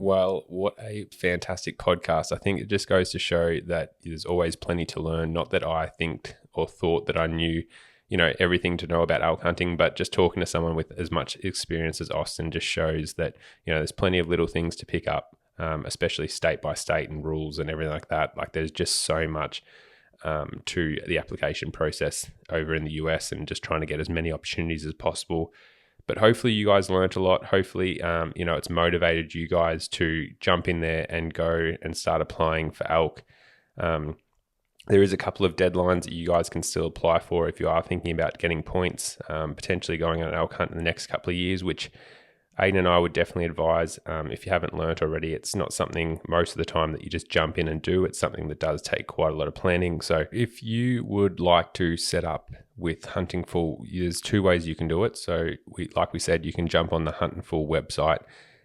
Well, what a fantastic podcast. I think it just goes to show that there's always plenty to learn. Not that I think or thought that I knew, everything to know about elk hunting, but just talking to someone with as much experience as Austin just shows that, there's plenty of little things to pick up, especially state by state and rules and everything like that. Like there's just so much to the application process over in the US and just trying to get as many opportunities as possible. But hopefully you guys learnt a lot. Hopefully, it's motivated you guys to jump in there and go and start applying for elk. There is a couple of deadlines that you guys can still apply for if you are thinking about getting points, potentially going on an elk hunt in the next couple of years, which Aiden and I would definitely advise. If you haven't learnt already, it's not something most of the time that you just jump in and do. It's something that does take quite a lot of planning. So if you would like to set up with Huntin Fool, there's two ways you can do it. So like we said, you can jump on the Huntin Fool website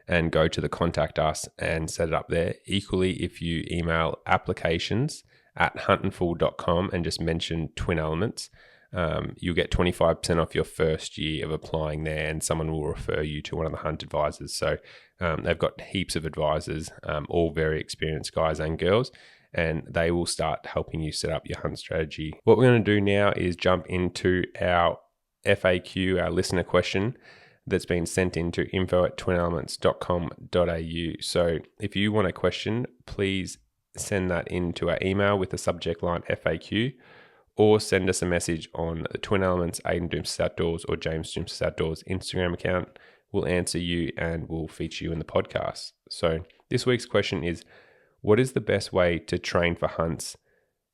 and go to the contact us and set it up there. Equally, if you email applications@huntinfool.com and just mention Twin Elements, you'll get 25% off your first year of applying there, and someone will refer you to one of the hunt advisors. So they've got heaps of advisors, all very experienced guys and girls, and they will start helping you set up your hunt strategy. What we're going to do now is jump into our FAQ, our listener question that's been sent into info@twinelements.com.au. So if you want a question, please send that into our email with the subject line FAQ, or send us a message on the Twin Elements, Aiden Doumtsis Outdoors, or James Doumtsis Outdoors Instagram account. We'll answer you and we'll feature you in the podcast. So this week's question is, what is the best way to train for hunts,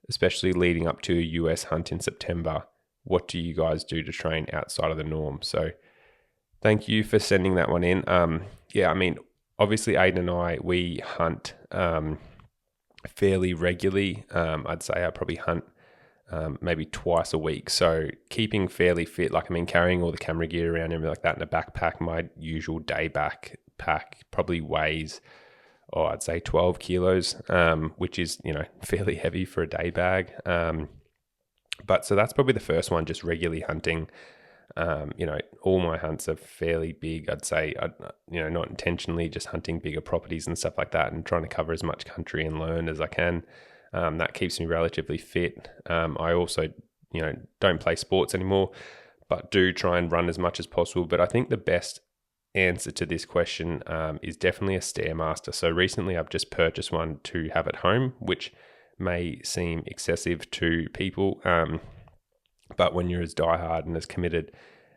especially leading up to a US hunt in September? What do you guys do to train outside of the norm? So thank you for sending that one in. Obviously Aiden and I, we hunt fairly regularly. I'd say I probably hunt maybe twice a week. So keeping fairly fit, carrying all the camera gear around and everything like that in a backpack, my usual day backpack probably weighs, I'd say 12 kilos, which is, fairly heavy for a day bag. But so that's probably the first one, just regularly hunting. All my hunts are fairly big. I'd say, not intentionally, just hunting bigger properties and stuff like that and trying to cover as much country and learn as I can. That keeps me relatively fit. I also, don't play sports anymore, but do try and run as much as possible. But I think the best answer to this question is definitely a Stairmaster. So recently I've just purchased one to have at home, which may seem excessive to people. But when you're as diehard and as committed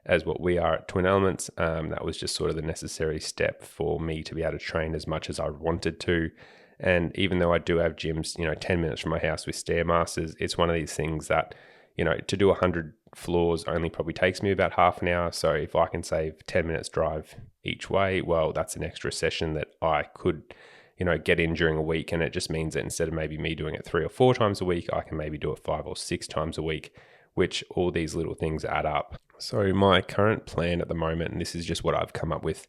as what we are at Twin Elements, that was just sort of the necessary step for me to be able to train as much as I wanted to. And even though I do have gyms, 10 minutes from my house with Stairmasters, it's one of these things that, to do 100 floors only probably takes me about half an hour. So if I can save 10 minutes drive each way, well, that's an extra session that I could, get in during a week. And it just means that instead of maybe me doing it 3 or 4 times a week, I can maybe do it 5 or 6 times a week, which all these little things add up. So my current plan at the moment, and this is just what I've come up with.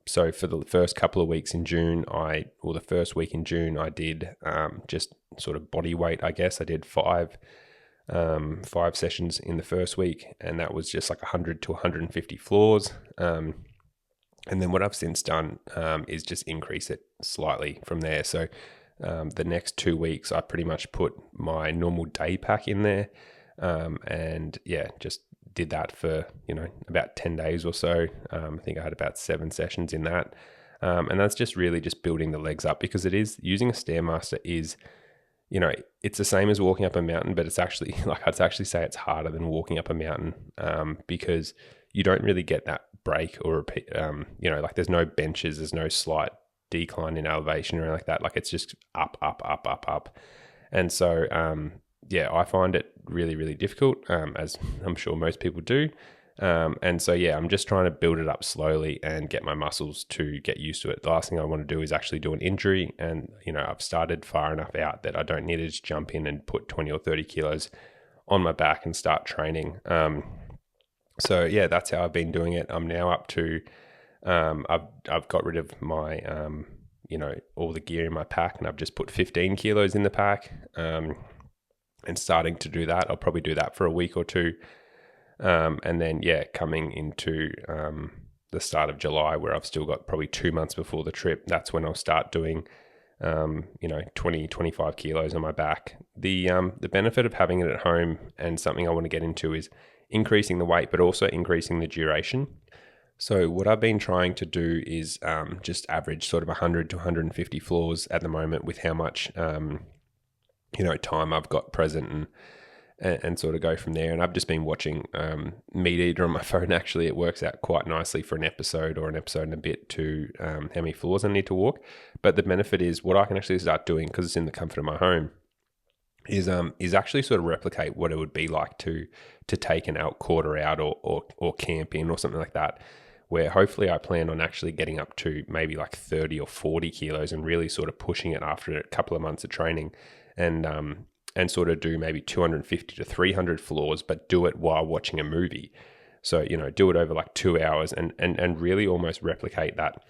So for the first couple of weeks in June, the first week in June, I did just sort of body weight, I guess. I did 5 sessions in the first week, and that was just like 100 to 150 floors. And then what I've since done is just increase it slightly from there. So the next 2 weeks, I pretty much put my normal day pack in there, and just did that for, about 10 days or so. I think I had about 7 sessions in that. And that's just really just building the legs up, because it is, using a Stairmaster is, it's the same as walking up a mountain, but it's actually, I'd actually say it's harder than walking up a mountain, because you don't really get that break or repeat, there's no benches, there's no slight decline in elevation or anything like that. It's just up, up, up, up, up. And so, I find it really, really difficult, as I'm sure most people do. And so, I'm just trying to build it up slowly and get my muscles to get used to it. The last thing I want to do is actually do an injury. And, I've started far enough out that I don't need to just jump in and put 20 or 30 kilos on my back and start training. So that's how I've been doing it. I'm now up to, I've got rid of my, all the gear in my pack, and I've just put 15 kilos in the pack, and starting to do that. I'll probably do that for a week or two. And then, coming into the start of July, where I've still got probably 2 months before the trip, that's when I'll start doing 20, 25 kilos on my back. The benefit of having it at home, and something I want to get into, is increasing the weight, but also increasing the duration. So what I've been trying to do is just average sort of 100 to 150 floors at the moment, with how much time I've got present, and sort of go from there. And I've just been watching Meat Eater on my phone. Actually, it works out quite nicely for an episode or an episode and a bit to how many floors I need to walk. But the benefit is, what I can actually start doing, because it's in the comfort of my home, is actually sort of replicate what it would be like to take an elk quarter out or camp in or something like that, where hopefully I plan on actually getting up to maybe like 30 or 40 kilos and really sort of pushing it after a couple of months of training, and sort of do maybe 250 to 300 floors, but do it while watching a movie. So, do it over like 2 hours, and really almost replicate that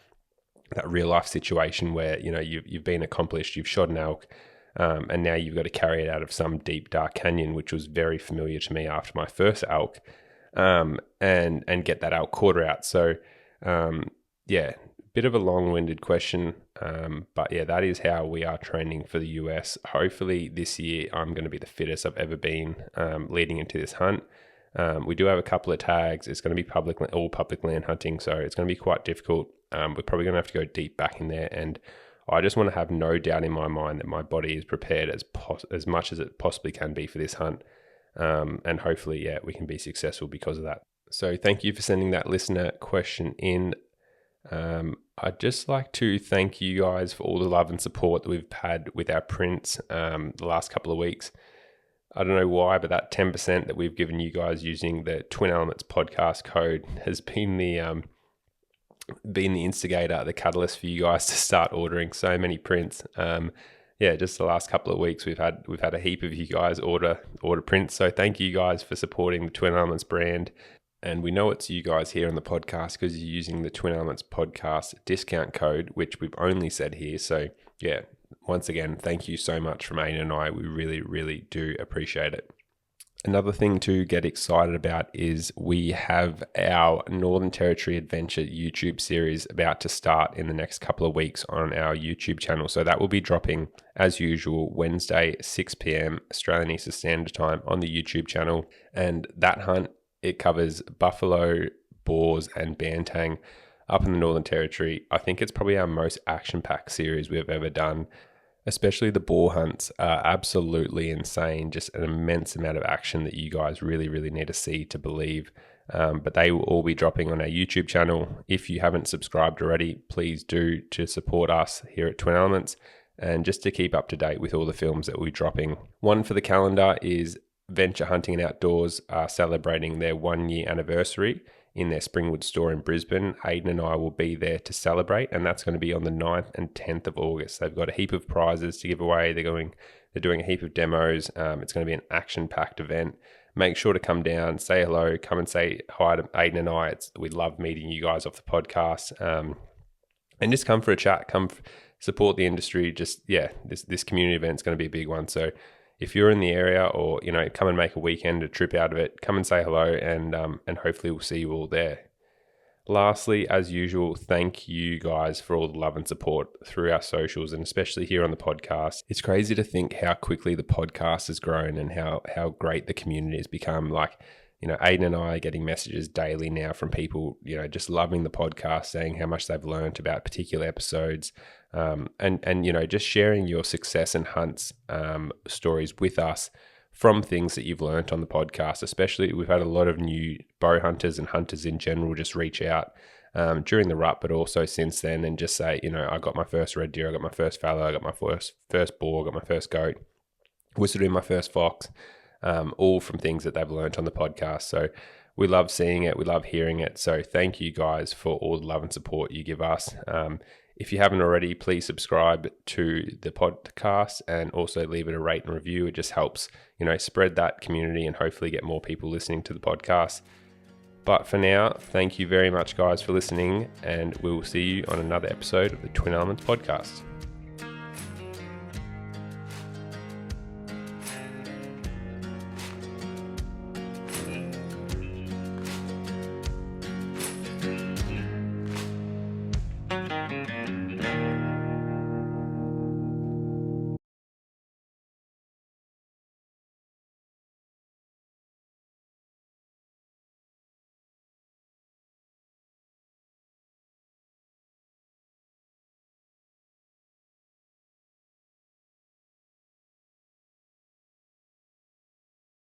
real life situation where, you've been accomplished, you've shot an elk, and now you've got to carry it out of some deep, dark canyon, which was very familiar to me after my first elk, and get that elk quarter out. So, bit of a long-winded question, but that is how we are training for the US. Hopefully this year I'm going to be the fittest I've ever been leading into this hunt. We do have a couple of tags. It's going to be all public land hunting, so it's going to be quite difficult. We're probably going to have to go deep back in there, and I just want to have no doubt in my mind that my body is prepared as much as it possibly can be for this hunt, and hopefully we can be successful because of that. So thank you for sending that listener question in. I'd just like to thank you guys for all the love and support that we've had with our prints the last couple of weeks. I don't know why, but that 10% that we've given you guys using the Twin Elements podcast code has been the instigator, the catalyst for you guys to start ordering so many prints. Just the last couple of weeks we've had a heap of you guys order prints. So thank you guys for supporting the Twin Elements brand. And we know it's you guys here on the podcast because you're using the Twin Elements podcast discount code, which we've only said here. So once again, thank you so much from Aiden and I. We really, really do appreciate it. Another thing to get excited about is we have our Northern Territory Adventure YouTube series about to start in the next couple of weeks on our YouTube channel. So that will be dropping as usual Wednesday, 6 p.m. Australian Eastern Standard Time on the YouTube channel. And that hunt, it covers buffalo, boars, and bantang up in the Northern Territory. I think it's probably our most action-packed series we've ever done. Especially the boar hunts are absolutely insane. Just an immense amount of action that you guys really, really need to see to believe. But they will all be dropping on our YouTube channel. If you haven't subscribed already, please do, to support us here at Twin Elements, and just to keep up to date with all the films that we're dropping. One for the calendar is Venture Hunting and Outdoors are celebrating their 1 year anniversary in their Springwood store in Brisbane. Aiden and I will be there to celebrate, and that's going to be on the 9th and 10th of August. They've got a heap of prizes to give away. They're doing a heap of demos. It's going to be an action-packed event. Make sure to come down, say hello, come and say hi to Aiden and I. We love meeting you guys off the podcast, and just come for a chat. Come support the industry. This community event is going to be a big one. So if you're in the area, or come and make a trip out of it, come and say hello, and hopefully we'll see you all there. Lastly, as usual, thank you guys for all the love and support through our socials, and especially here on the podcast. It's crazy to think how quickly the podcast has grown and how great the community has become. Like, Aiden and I are getting messages daily now from people, just loving the podcast, saying how much they've learned about particular episodes, and just sharing your success and hunts stories with us from things that you've learned on the podcast. Especially, we've had a lot of new bow hunters and hunters in general just reach out during the rut, but also since then, and just say, I got my first red deer, I got my first fallow, I got my first boar, I got my first goat, whistled in my first fox. All from things that they've learned on the podcast. So we love seeing it. We love hearing it. So thank you guys for all the love and support you give us. If you haven't already, please subscribe to the podcast and also leave it a rate and review. It just helps, spread that community and hopefully get more people listening to the podcast. But for now, thank you very much, guys, for listening, and we will see you on another episode of the Twin Elements Podcast.